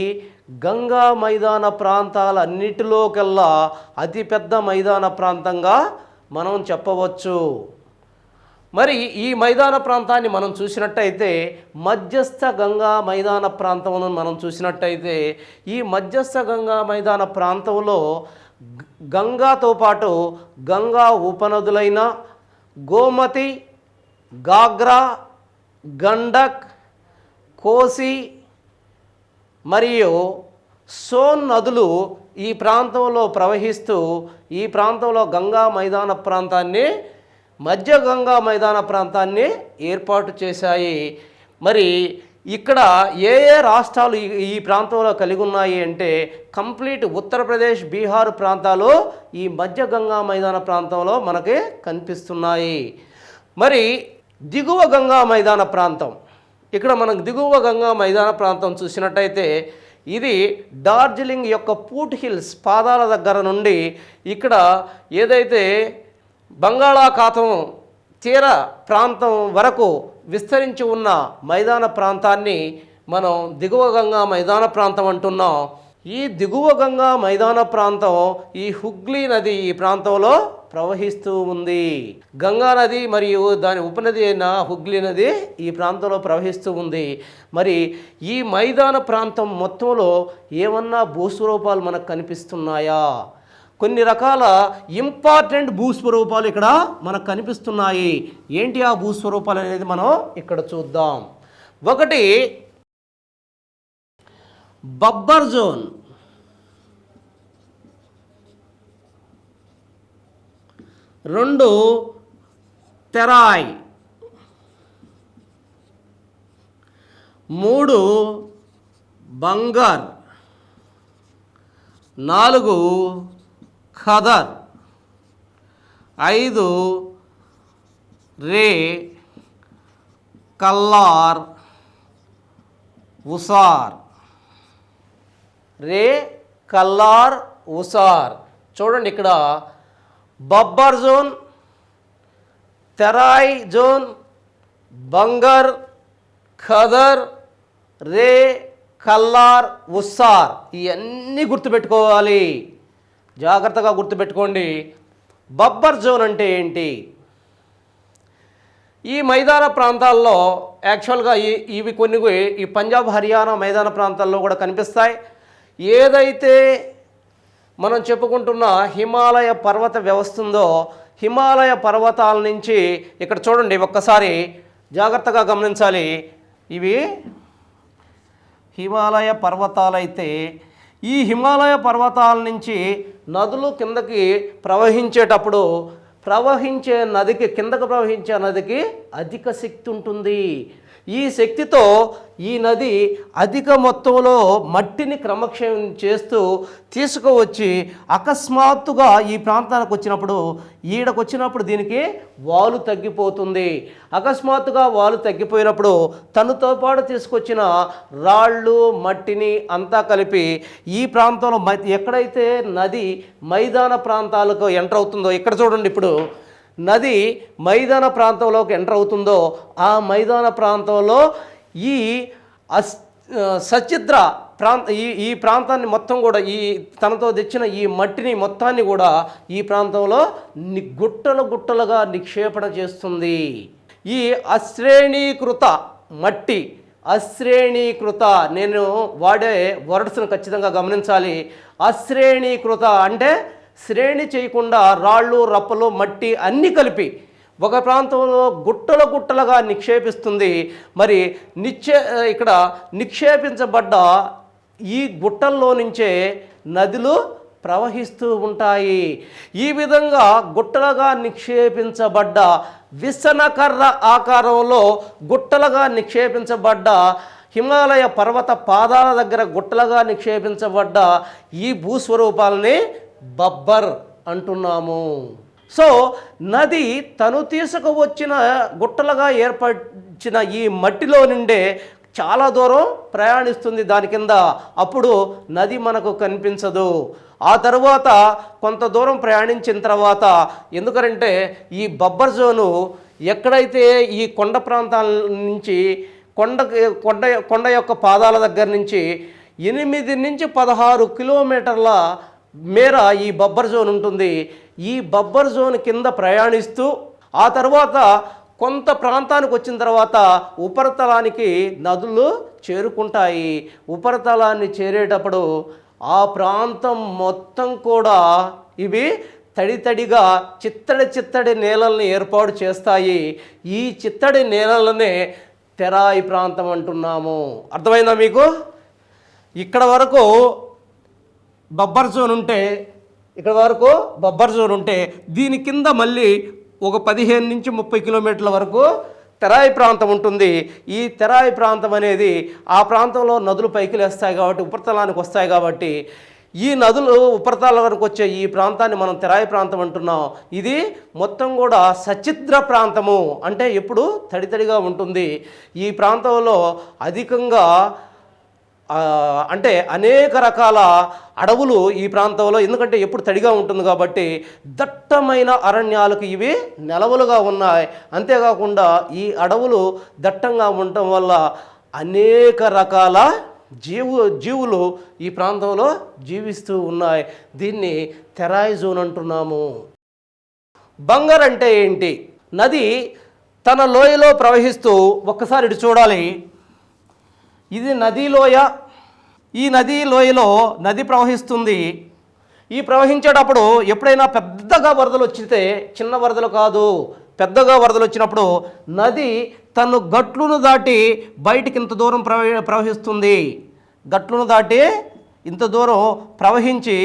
A: గంగా మైదాన ప్రాంతాలన్నిటిలోకెల్లా అతిపెద్ద మైదాన ప్రాంతంగా మనం చెప్పవచ్చు. మరి ఈ మైదాన ప్రాంతాన్ని మనం చూసినట్టయితే మధ్యస్థ గంగా మైదాన ప్రాంతమును మనం చూసినట్టయితే ఈ మధ్యస్థ గంగా మైదాన ప్రాంతంలో గంగాతో పాటు గంగా ఉపనదులైన గోమతి, గాగ్రా, గండక్, కోసి మరియు సోన్ నదులు ఈ ప్రాంతంలో ప్రవహిస్తూ ఈ ప్రాంతంలో గంగా మైదాన ప్రాంతాన్ని, మధ్య గంగా మైదాన ప్రాంతాన్ని ఏర్పాటు చేశాయి. మరి ఇక్కడ ఏ రాష్ట్రాలు ఈ ప్రాంతంలో కలిగి ఉన్నాయి అంటే కంప్లీట్ ఉత్తరప్రదేశ్, బీహార్ ప్రాంతాలు ఈ మధ్య గంగా మైదాన ప్రాంతంలో మనకి కనిపిస్తున్నాయి. మరి దిగువ గంగా మైదాన ప్రాంతం, ఇక్కడ మనకు దిగువ గంగా మైదాన ప్రాంతం చూసినట్టయితే ఇది డార్జిలింగ్ యొక్క ఫూట్ హిల్స్ పాదాల దగ్గర నుండి ఇక్కడ ఏదైతే బంగాళాఖాతం తీర ప్రాంతం వరకు విస్తరించి ఉన్న మైదాన ప్రాంతాన్ని మనం దిగువ గంగా మైదాన ప్రాంతం అంటున్నాం. ఈ దిగువ గంగా మైదాన ప్రాంతం ఈ హుగ్లీ నది ఈ ప్రాంతంలో ప్రవహిస్తూ ఉంది. గంగా నది మరియు దాని ఉపనది అయిన హుగ్లీ నది ఈ ప్రాంతంలో ప్రవహిస్తూ ఉంది. మరి ఈ మైదాన ప్రాంతం మొత్తంలో ఏమన్నా భూస్వరూపాలు మనకు కనిపిస్తున్నాయా? కొన్ని రకాల ఇంపార్టెంట్ భూస్వరూపాలు ఇక్కడ మనకు కనిపిస్తున్నాయి. ఏంటి ఆ భూస్వరూపాలు అనేది మనం ఇక్కడ చూద్దాం. ఒకటి బబ్బర్ జోన్, రెండు తెరాయ్, మూడు బంగార్, నాలుగు ఖదర్, 5 రే కల్లార్ ఉసార్. రే కల్లార్ ఉసార్. చూడండి ఇక్కడ బబ్బర్ జోన్, తెరాయ్ జోన్, బంగర్, ఖదర్, రే కల్లార్ ఉస్సార్. ఇవన్నీ గుర్తుపెట్టుకోవాలి, జాగ్రత్తగా గుర్తుపెట్టుకోండి. బబ్బర్ జోన్ అంటే ఏంటి? ఈ మైదాన ప్రాంతాల్లో యాక్చువల్గా ఇవి కొన్ని ఈ పంజాబ్ హర్యానా మైదాన ప్రాంతాల్లో కూడా కనిపిస్తాయి. ఏదైతే మనం చెప్పుకుంటున్న హిమాలయ పర్వత వ్యవస్థ ఉందో, హిమాలయ పర్వతాల నుంచి ఇక్కడ చూడండి, ఒక్కసారి జాగ్రత్తగా గమనించాలి. ఇవి హిమాలయ పర్వతాలైతే ఈ హిమాలయ పర్వతాల నుంచి నదులు కిందకి ప్రవహించేటప్పుడు ప్రవహించే నదికి, కిందకు ప్రవహించే నదికి అధిక శక్తి ఉంటుంది. ఈ శక్తితో ఈ నది అధిక మొత్తంలో మట్టిని క్రమక్షయం చేస్తూ తీసుకువచ్చి అకస్మాత్తుగా ఈ ప్రాంతానికి వచ్చినప్పుడు, ఈడకు వచ్చినప్పుడు దీనికి వాలు తగ్గిపోతుంది. అకస్మాత్తుగా వాలు తగ్గిపోయినప్పుడు తనతో పాటు తీసుకొచ్చిన రాళ్ళు మట్టిని అంతా కలిపి ఈ ప్రాంతంలో ఎక్కడైతే నది మైదాన ప్రాంతాలకు ఎంటర్ అవుతుందో, ఇక్కడ చూడండి, ఇప్పుడు నది మైదాన ప్రాంతంలోకి ఎంటర్ అవుతుందో ఆ మైదాన ప్రాంతంలో ఈ సచిద్ర ఈ ప్రాంతాన్ని మొత్తం కూడా ఈ తనతో తెచ్చిన ఈ మట్టిని మొత్తాన్ని కూడా ఈ ప్రాంతంలో గుట్టలుగా నిక్షేపణ చేస్తుంది. ఈ అశ్రేణీకృత మట్టి, అశ్రేణీకృత, నేను వాడే వర్డ్స్ను ఖచ్చితంగా గమనించాలి. అశ్రేణీకృత అంటే శ్రేణి చేయకుండా రాళ్ళు రప్పలు మట్టి అన్నీ కలిపి ఒక ప్రాంతంలో గుట్టలుగా నిక్షేపిస్తుంది. మరి ఇక్కడ నిక్షేపించబడ్డ ఈ గుట్టల్లో నుంచే నదులు ప్రవహిస్తూ ఉంటాయి. ఈ విధంగా గుట్టలుగా నిక్షేపించబడ్డ విసనకర్ర ఆకారంలో గుట్టలుగా నిక్షేపించబడ్డ హిమాలయ పర్వత పాదాల దగ్గర గుట్టలుగా నిక్షేపించబడ్డ ఈ భూస్వరూపాలని బబ్బర్ అంటున్నాము. సో నది తను తీసుకువచ్చిన గుట్టలుగా ఏర్పరిచిన ఈ మట్టిలో నుండే చాలా దూరం ప్రయాణిస్తుంది దాని కింద. అప్పుడు నది మనకు కనిపించదు. ఆ తరువాత కొంత దూరం ప్రయాణించిన తర్వాత, ఎందుకంటే ఈ బబ్బర్ జోను ఎక్కడైతే ఈ కొండ ప్రాంతాల నుంచి కొండ యొక్క పాదాల దగ్గర నుంచి 8 నుంచి 16 కిలోమీటర్ల మేర ఈ బబ్బర్ జోన్ ఉంటుంది. ఈ బబ్బర్ జోన్ కింద ప్రయాణిస్తూ ఆ తర్వాత కొంత ప్రాంతానికి వచ్చిన తర్వాత ఉపరితలానికి నదులు చేరుకుంటాయి. ఉపరితలాన్ని చేరేటప్పుడు ఆ ప్రాంతం మొత్తం కూడా ఇవి తడిగా చిత్తడి నేలల్ని ఏర్పాటు చేస్తాయి. ఈ చిత్తడి నేలలనే తెరాయి ప్రాంతం అంటున్నాము. అర్థమైందా మీకు? ఇక్కడ వరకు బబ్బర్ జోన్ ఉంటే, ఇక్కడ వరకు బబ్బర్ జోన్ ఉంటే దీని కింద మళ్ళీ ఒక 15 నుంచి 30 కిలోమీటర్ల వరకు తెరాయి ప్రాంతం ఉంటుంది. ఈ తెరాయి ప్రాంతం అనేది ఆ ప్రాంతంలో నదులు పైకి లేస్తాయి కాబట్టి, ఉపరితలానికి వస్తాయి కాబట్టి, ఈ నదులు ఉపరితలానికి వచ్చే ఈ ప్రాంతాన్ని మనం తెరాయి ప్రాంతం అంటున్నాం. ఇది మొత్తం కూడా సచిద్ర ప్రాంతము, అంటే ఎప్పుడు తడిగా ఉంటుంది. ఈ ప్రాంతంలో అధికంగా అంటే అనేక రకాల అడవులు ఈ ప్రాంతంలో, ఎందుకంటే ఎప్పుడు తడిగా ఉంటుంది కాబట్టి దట్టమైన అరణ్యాలకు ఇవి నెలవులుగా ఉన్నాయి. అంతేకాకుండా ఈ అడవులు దట్టంగా ఉండటం వల్ల అనేక రకాల జీవులు ఈ ప్రాంతంలో జీవిస్తూ ఉన్నాయి. దీన్ని తెరాయి జోన్ అంటున్నాము. బంగర్ అంటే ఏంటి? నది తన లోయలో ప్రవహిస్తూ, ఒక్కసారి ఇటు చూడాలి, ఇది నదీ లోయ. ఈ నదీ లోయలో నది ప్రవహిస్తుంది. ఈ ప్రవహించేటప్పుడు ఎప్పుడైనా పెద్దగా వరదలు వచ్చితే, చిన్న వరదలు కాదు, పెద్దగా వరదలు వచ్చినప్పుడు నది తను గట్లను దాటి బయటికి ఇంత దూరం ప్రవహిస్తుంది. గట్లను దాటి ఇంత దూరం ప్రవహించి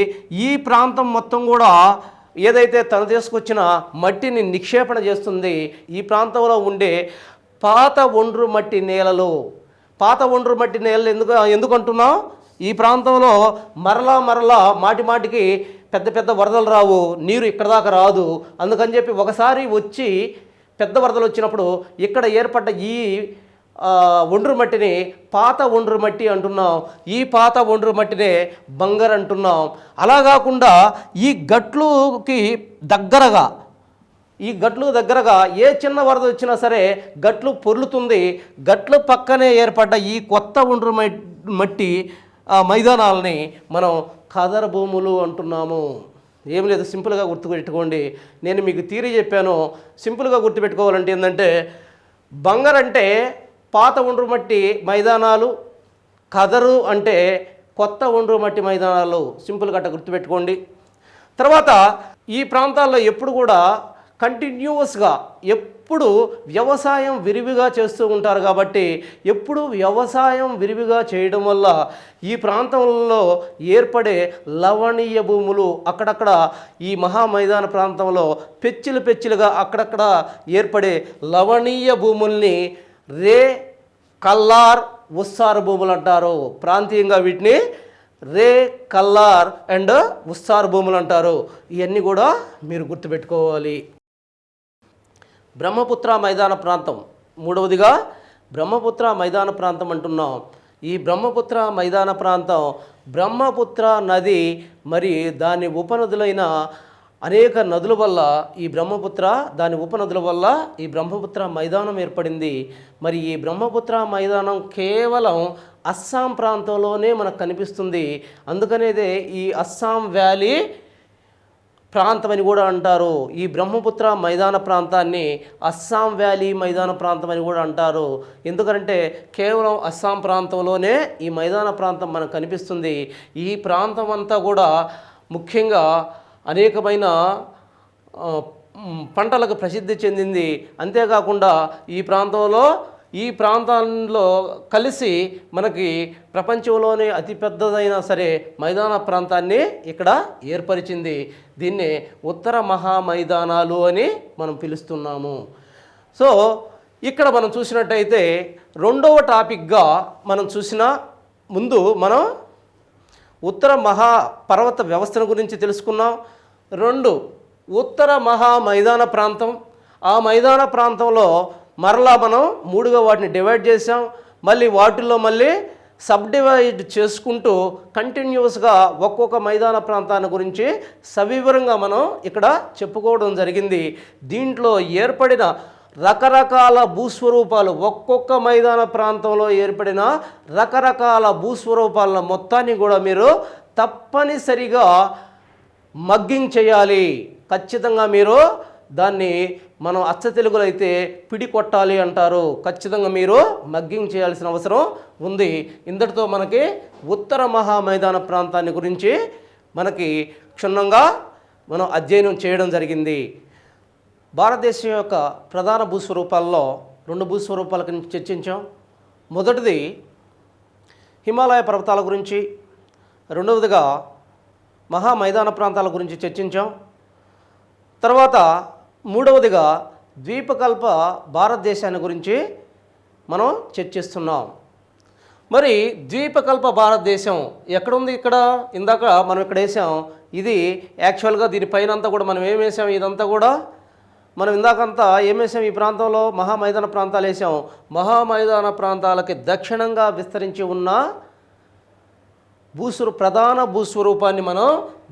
A: ఈ ప్రాంతం మొత్తం కూడా ఏదైతే తను తీసుకొచ్చిన మట్టిని నిక్షేపణ చేస్తుంది. ఈ ప్రాంతంలో ఉండే పాత ఒండ్రు మట్టి నేలలు, పాత ఒండ్రు మట్టి నేలలు ఎందుకు అంటున్నాం? ఈ ప్రాంతంలో మరలా మాటికి పెద్ద పెద్ద వరదలు రావు, నీరు ఇక్కడ దాకా రాదు. అందుకని చెప్పి ఒకసారి వచ్చి పెద్ద వరదలు వచ్చినప్పుడు ఇక్కడ ఏర్పడ్డ ఈ ఒండ్రు మట్టిని పాత ఒండ్రు మట్టి అంటున్నాం. ఈ పాత ఒండ్రు మట్టినే బంగారు అంటున్నాం. అలా కాకుండా ఈ గట్లుకి దగ్గరగా ఏ చిన్న వరద వచ్చినా సరే గట్లు పొర్లుతుంది. గట్లు పక్కనే ఏర్పడ్డ ఈ కొత్త ఒండ్రు మట్టి మైదానాలని మనం ఖదర్ భూములు అంటున్నాము. ఏం లేదు, సింపుల్గా గుర్తుపెట్టుకోండి. నేను మీకు థియరీ చెప్పాను, సింపుల్గా గుర్తుపెట్టుకోవాలంటే ఏంటంటే బంగారు అంటే పాత ఒండ్రు మట్టి మైదానాలు, ఖదరు అంటే కొత్త ఒండ్రు మట్టి మైదానాలు. సింపుల్గా అట్ట గుర్తుపెట్టుకోండి. తర్వాత ఈ ప్రాంతాల్లో ఎప్పుడు కూడా కంటిన్యూస్గా ఎప్పుడు వ్యవసాయం విరివిగా చేస్తూ ఉంటారు. కాబట్టి ఎప్పుడు వ్యవసాయం విరివిగా చేయడం వల్ల ఈ ప్రాంతంలో ఏర్పడే లవణీయ భూములు అక్కడక్కడ ఈ మహామైదాన ప్రాంతంలో పెచ్చులుగా అక్కడక్కడ ఏర్పడే లవణీయ భూముల్ని కల్లార్ ఉస్సార్ భూములు అంటారు. ప్రాంతీయంగా వీటిని కల్లార్ అండ్ ఉస్సార్ భూములు అంటారు. ఇవన్నీ కూడా మీరు గుర్తుపెట్టుకోవాలి. బ్రహ్మపుత్ర మైదాన ప్రాంతం మూడవదిగా బ్రహ్మపుత్ర మైదాన ప్రాంతం అంటున్నాం. ఈ బ్రహ్మపుత్ర మైదాన ప్రాంతం బ్రహ్మపుత్ర నది మరి దాని ఉపనదులైన అనేక నదుల వల్ల ఈ బ్రహ్మపుత్ర దాని ఉపనదుల వల్ల ఈ బ్రహ్మపుత్ర మైదానం ఏర్పడింది. మరి ఈ బ్రహ్మపుత్ర మైదానం కేవలం అస్సాం ప్రాంతంలోనే మనకు కనిపిస్తుంది. అందుకనేదే ఈ అస్సాం వ్యాలీ ప్రాంతం అని కూడా అంటారు. ఈ బ్రహ్మపుత్ర మైదాన ప్రాంతాన్ని అస్సాం వ్యాలీ మైదాన ప్రాంతం అని కూడా అంటారు. ఎందుకంటే కేవలం అస్సాం ప్రాంతంలోనే ఈ మైదాన ప్రాంతం మనకు కనిపిస్తుంది. ఈ ప్రాంతం అంతా కూడా ముఖ్యంగా అనేకమైన పంటలకు ప్రసిద్ధి చెందింది. అంతేకాకుండా ఈ ప్రాంతాల్లో కలిసి మనకి ప్రపంచంలోనే అతిపెద్దదైనా సరే మైదాన ప్రాంతాన్ని ఇక్కడ ఏర్పరిచింది. దీన్నే ఉత్తర మహా మైదానాలు అని మనం పిలుస్తున్నాము. సో ఇక్కడ మనం చూసినట్టయితే రెండవ టాపిక్గా మనం చూసిన ముందు మనం ఉత్తర మహా పర్వత వ్యవస్థను గురించి తెలుసుకున్నాం. 2 ఉత్తర మహా మైదాన ప్రాంతం. ఆ మైదాన ప్రాంతంలో మరలా మనం 3గా వాటిని డివైడ్ చేసాం. మళ్ళీ వాటిల్లో సబ్ డివైడ్ చేసుకుంటూ కంటిన్యూస్గా ఒక్కొక్క మైదాన ప్రాంతాన్ని గురించి సవివరంగా మనం ఇక్కడ చెప్పుకోవడం జరిగింది. దీంట్లో ఏర్పడిన రకరకాల భూస్వరూపాలు, ఒక్కొక్క మైదాన ప్రాంతంలో ఏర్పడిన రకరకాల భూస్వరూపాలను మొత్తాన్ని కూడా మీరు తప్పనిసరిగా మగ్గింగ్ చేయాలి. ఖచ్చితంగా మీరు దాన్ని మనం అచ్చ తెలుగులో అయితే పిడి కొట్టాలి అంటారు. ఖచ్చితంగా మీరు మగ్గింగ్ చేయాల్సిన అవసరం ఉంది. ఇంతటితో మనకి ఉత్తర మహా మైదాన ప్రాంతాన్ని గురించి మనకి క్షుణ్ణంగా మనం అధ్యయనం చేయడం జరిగింది. భారతదేశం యొక్క ప్రధాన భూస్వరూపాల్లో 2 భూస్వరూపాల గురించి చర్చించాం. మొదటిది హిమాలయ పర్వతాల గురించి, రెండవదిగా మహా మైదాన ప్రాంతాల గురించి చర్చించాం. తర్వాత మూడవదిగా ద్వీపకల్ప భారతదేశాన్ని గురించి మనం చర్చిస్తున్నాం. మరి ద్వీపకల్ప భారతదేశం ఎక్కడుంది? ఇక్కడ ఇందాక మనం ఇక్కడ వేసాం. ఇది యాక్చువల్గా దీనిపైన అంతా కూడా మనం ఏం వేసాం? ఇదంతా కూడా మనం ఇందాకంతా ఏం వేసాం? ఈ ప్రాంతంలో మహామైదాన ప్రాంతాలు వేసాం. మహామైదాన ప్రాంతాలకి దక్షిణంగా విస్తరించి ఉన్న ప్రధాన భూస్వరూపాన్ని మనం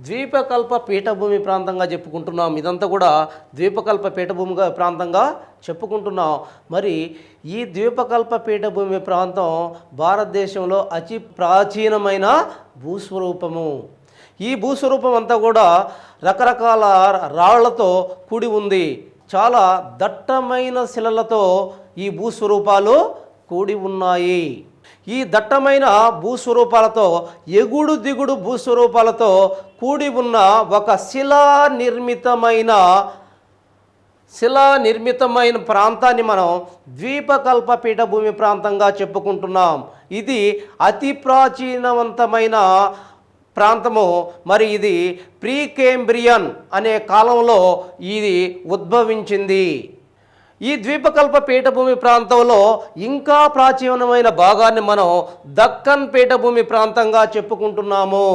A: ద్వీపకల్ప పీఠభూమి ప్రాంతంగా చెప్పుకుంటున్నాం. ఇదంతా కూడా ద్వీపకల్ప పీఠభూమిగా ప్రాంతంగా చెప్పుకుంటున్నాం. మరి ఈ ద్వీపకల్ప పీఠభూమి ప్రాంతం భారతదేశంలో అతి ప్రాచీనమైన భూస్వరూపము. ఈ భూస్వరూపం అంతా కూడా రకరకాల రాళ్లతో కూడి ఉంది. చాలా దట్టమైన శిలలతో ఈ భూస్వరూపాలు కూడి ఉన్నాయి. ఈ దట్టమైన భూస్వరూపాలతో ఎగుడు దిగుడు భూస్వరూపాలతో కూడి ఉన్న ఒక శిలా నిర్మితమైన ప్రాంతాన్ని మనం ద్వీపకల్ప పీఠభూమి ప్రాంతంగా చెప్పుకుంటున్నాం. ఇది అతి ప్రాచీనవంతమైన ప్రాంతము. మరి ఇది ప్రీకేంబ్రియన్ అనే కాలంలో ఇది ఉద్భవించింది. ఈ ద్వీపకల్ప పీఠభూమి ప్రాంతంలో ఇంకా ప్రాచీనమైన భాగాన్ని మనం దక్కన్ పీఠభూమి ప్రాంతంగా చెప్పుకుంటున్నాము.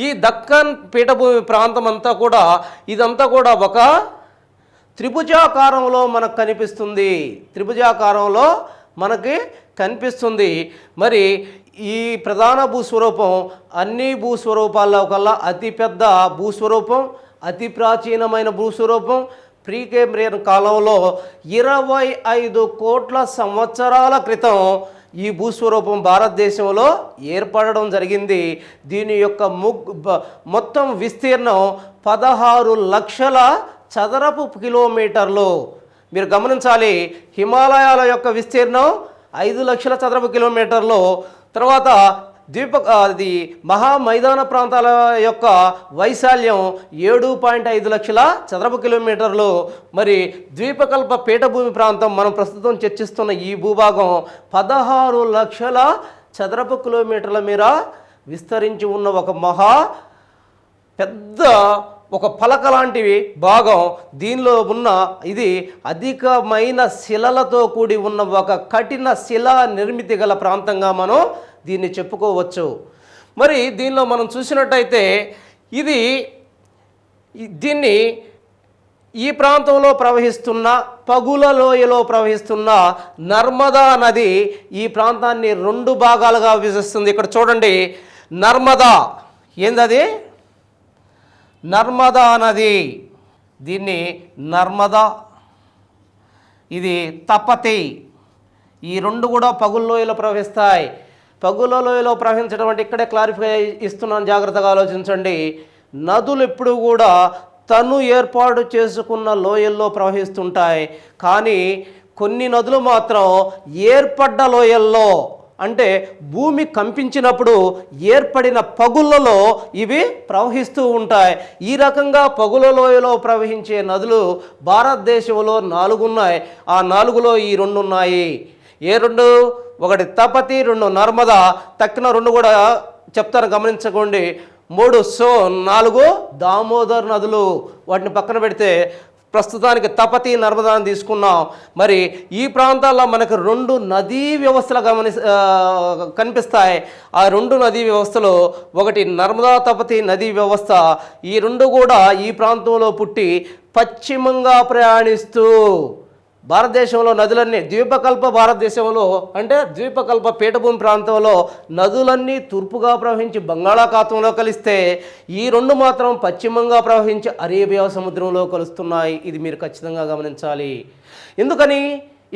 A: ఈ దక్కన్ పీఠభూమి ప్రాంతం అంతా కూడా ఇదంతా కూడా ఒక త్రిభుజాకారంలో మనకు కనిపిస్తుంది. త్రిభుజాకారంలో మనకి కనిపిస్తుంది. మరి ఈ ప్రధాన భూస్వరూపం అన్ని భూస్వరూపాల్లో కల్లా అతిపెద్ద భూస్వరూపం, అతి ప్రాచీనమైన భూస్వరూపం. ప్రీకేంబ్రియన్ కాలంలో 25 కోట్ల సంవత్సరాల క్రితం ఈ భూస్వరూపం భారతదేశంలో ఏర్పడడం జరిగింది. దీని యొక్క మొత్తం విస్తీర్ణం 16 లక్షల చదరపు కిలోమీటర్లు. మీరు గమనించాలి, హిమాలయాల యొక్క విస్తీర్ణం 5 లక్షల చదరపు కిలోమీటర్లు. తర్వాత అది మహా మైదాన ప్రాంతాల యొక్క వైశాల్యం 7.5 లక్షల చదరపు కిలోమీటర్లు. మరి ద్వీపకల్ప పీఠభూమి ప్రాంతం మనం ప్రస్తుతం చర్చిస్తున్న ఈ భూభాగం 16 లక్షల చదరపు కిలోమీటర్ల మేర విస్తరించి ఉన్న ఒక మహా పెద్ద ఒక పలక లాంటివి భాగం. దీనిలో ఉన్న ఇది అధికమైన శిలలతో కూడి ఉన్న ఒక కఠిన శిలా నిర్మితి గల ప్రాంతంగా మనం దీన్ని చెప్పుకోవచ్చు. మరి దీనిలో మనం చూసినట్టయితే దీన్ని ఈ ప్రాంతంలో ప్రవహిస్తున్న పగుల లోయలో ప్రవహిస్తున్న నర్మదా నది ఈ ప్రాంతాన్ని 2 భాగాలుగా విభజిస్తుంది. ఇక్కడ చూడండి, నర్మదా ఏందది? నర్మదా నది. దీన్ని నర్మదా, ఇది తపతి. ఈ 2 కూడా పగుల లోయలో ప్రవహిస్తాయి. పగుల లోయలో ప్రవహించడం అంటే ఇక్కడే క్లారిఫై ఇస్తున్నాను, జాగ్రత్తగా ఆలోచించండి. నదులు ఎప్పుడు కూడా తను ఏర్పాటు చేసుకున్న లోయల్లో ప్రవహిస్తుంటాయి. కానీ కొన్ని నదులు మాత్రం ఏర్పడ్డ లోయల్లో, అంటే భూమి కంపించినప్పుడు ఏర్పడిన పగుళ్ళలో ఇవి ప్రవహిస్తూ ఉంటాయి. ఈ రకంగా పగుల లోయలో ప్రవహించే నదులు భారతదేశంలో 4 ఉన్నాయి. ఆ 4లో ఈ 2 ఉన్నాయి. ఏ 2? ఒకటి తపతి, 2 నర్మదా. తక్కిన 2 కూడా చెప్తాను, గమనించుకోండి. 3 4 దామోదర్ నదులు. వాటిని పక్కన పెడితే ప్రస్తుతానికి తపతి, నర్మదాని తీసుకున్నాం. మరి ఈ ప్రాంతాల్లో మనకు 2 నదీ వ్యవస్థలు కనిపిస్తాయి. ఆ 2 నదీ వ్యవస్థలు, ఒకటి నర్మదా తపతి నదీ వ్యవస్థ. ఈ 2 కూడా ఈ ప్రాంతంలో పుట్టి పశ్చిమంగా ప్రయాణిస్తూ భారతదేశంలో నదులన్నీ ద్వీపకల్ప భారతదేశంలో అంటే ద్వీపకల్ప పీఠభూమి ప్రాంతంలో నదులన్నీ తూర్పుగా ప్రవహించి బంగాళాఖాతంలో కలిస్తే ఈ 2 మాత్రం పశ్చిమంగా ప్రవహించి అరేబియా సముద్రంలో కలుస్తున్నాయి. ఇది మీరు ఖచ్చితంగా గమనించాలి. ఎందుకని?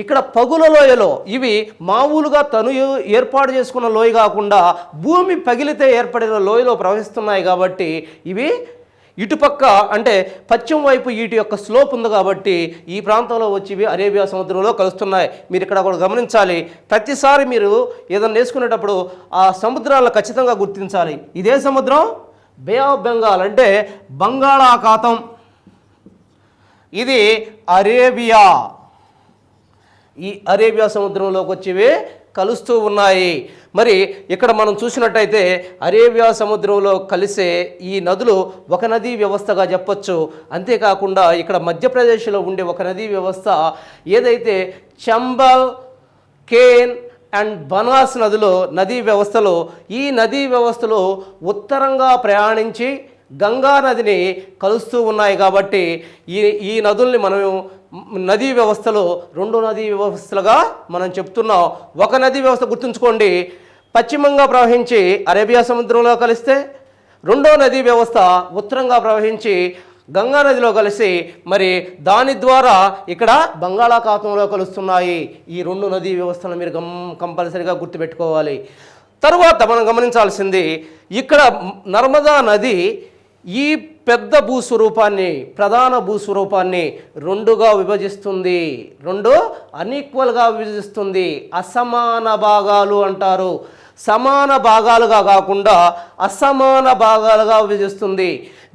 A: ఇక్కడ పగుల లోయలో ఇవి మామూలుగా తను ఏర్పాటు చేసుకున్న లోయ కాకుండా భూమి పగిలితే ఏర్పడిన లోయలో ప్రవహిస్తున్నాయి. కాబట్టి ఇవి ఇటుపక్క అంటే పశ్చిమ వైపు వీటి యొక్క స్లోప్ ఉంది కాబట్టి ఈ ప్రాంతంలో వచ్చి అరేబియా సముద్రంలో కలుస్తున్నాయి. మీరు ఇక్కడ కూడా గమనించాలి, ప్రతిసారి మీరు ఏదైనా నేర్చుకునేటప్పుడు ఆ సముద్రాలను ఖచ్చితంగా గుర్తించాలి. ఇదే సముద్రం బే ఆఫ్ బెంగాల్ అంటే బంగాళాఖాతం, ఇది అరేబియా. ఈ అరేబియా సముద్రంలోకి వచ్చేవి కలుస్తూ ఉన్నాయి. మరి ఇక్కడ మనం చూసినట్టయితే అరేబియా సముద్రంలో కలిసే ఈ నదులు ఒక నదీ వ్యవస్థగా చెప్పొచ్చు. అంతేకాకుండా ఇక్కడ మధ్యప్రదేశ్లో ఉండే ఒక నదీ వ్యవస్థ ఏదైతే చంబల్, కేన్ అండ్ బనాస్ నదీ వ్యవస్థలో, ఈ నదీ వ్యవస్థలో ఉత్తరంగా ప్రయాణించి గంగా నదిని కలుస్తూ ఉన్నాయి. కాబట్టి ఈ నదుల్ని మనం నదీ వ్యవస్థలో 2 నదీ వ్యవస్థలుగా మనం చెప్తున్నాం. ఒక నదీ వ్యవస్థ గుర్తుంచుకోండి, పశ్చిమంగా ప్రవహించి అరేబియా సముద్రంలో కలిస్తే, 2వ నదీ వ్యవస్థ ఉత్తరంగా ప్రవహించి గంగా నదిలో కలిసి మరి దాని ద్వారా ఇక్కడ బంగాళాఖాతంలో కలుస్తున్నాయి. ఈ 2 నదీ వ్యవస్థలను మీరు కంపల్సరీగా గుర్తుపెట్టుకోవాలి. తరువాత మనం గమనించాల్సింది, ఇక్కడ నర్మదా నది ఈ పెద్ద భూస్వరూపాన్ని, ప్రధాన భూస్వరూపాన్ని 2గా విభజిస్తుంది. 2 అన్ఈక్వల్గా విభజిస్తుంది. అసమాన భాగాలు అంటారు. సమాన భాగాలుగా కాకుండా అసమాన భాగాలుగా విభజిస్తుంది.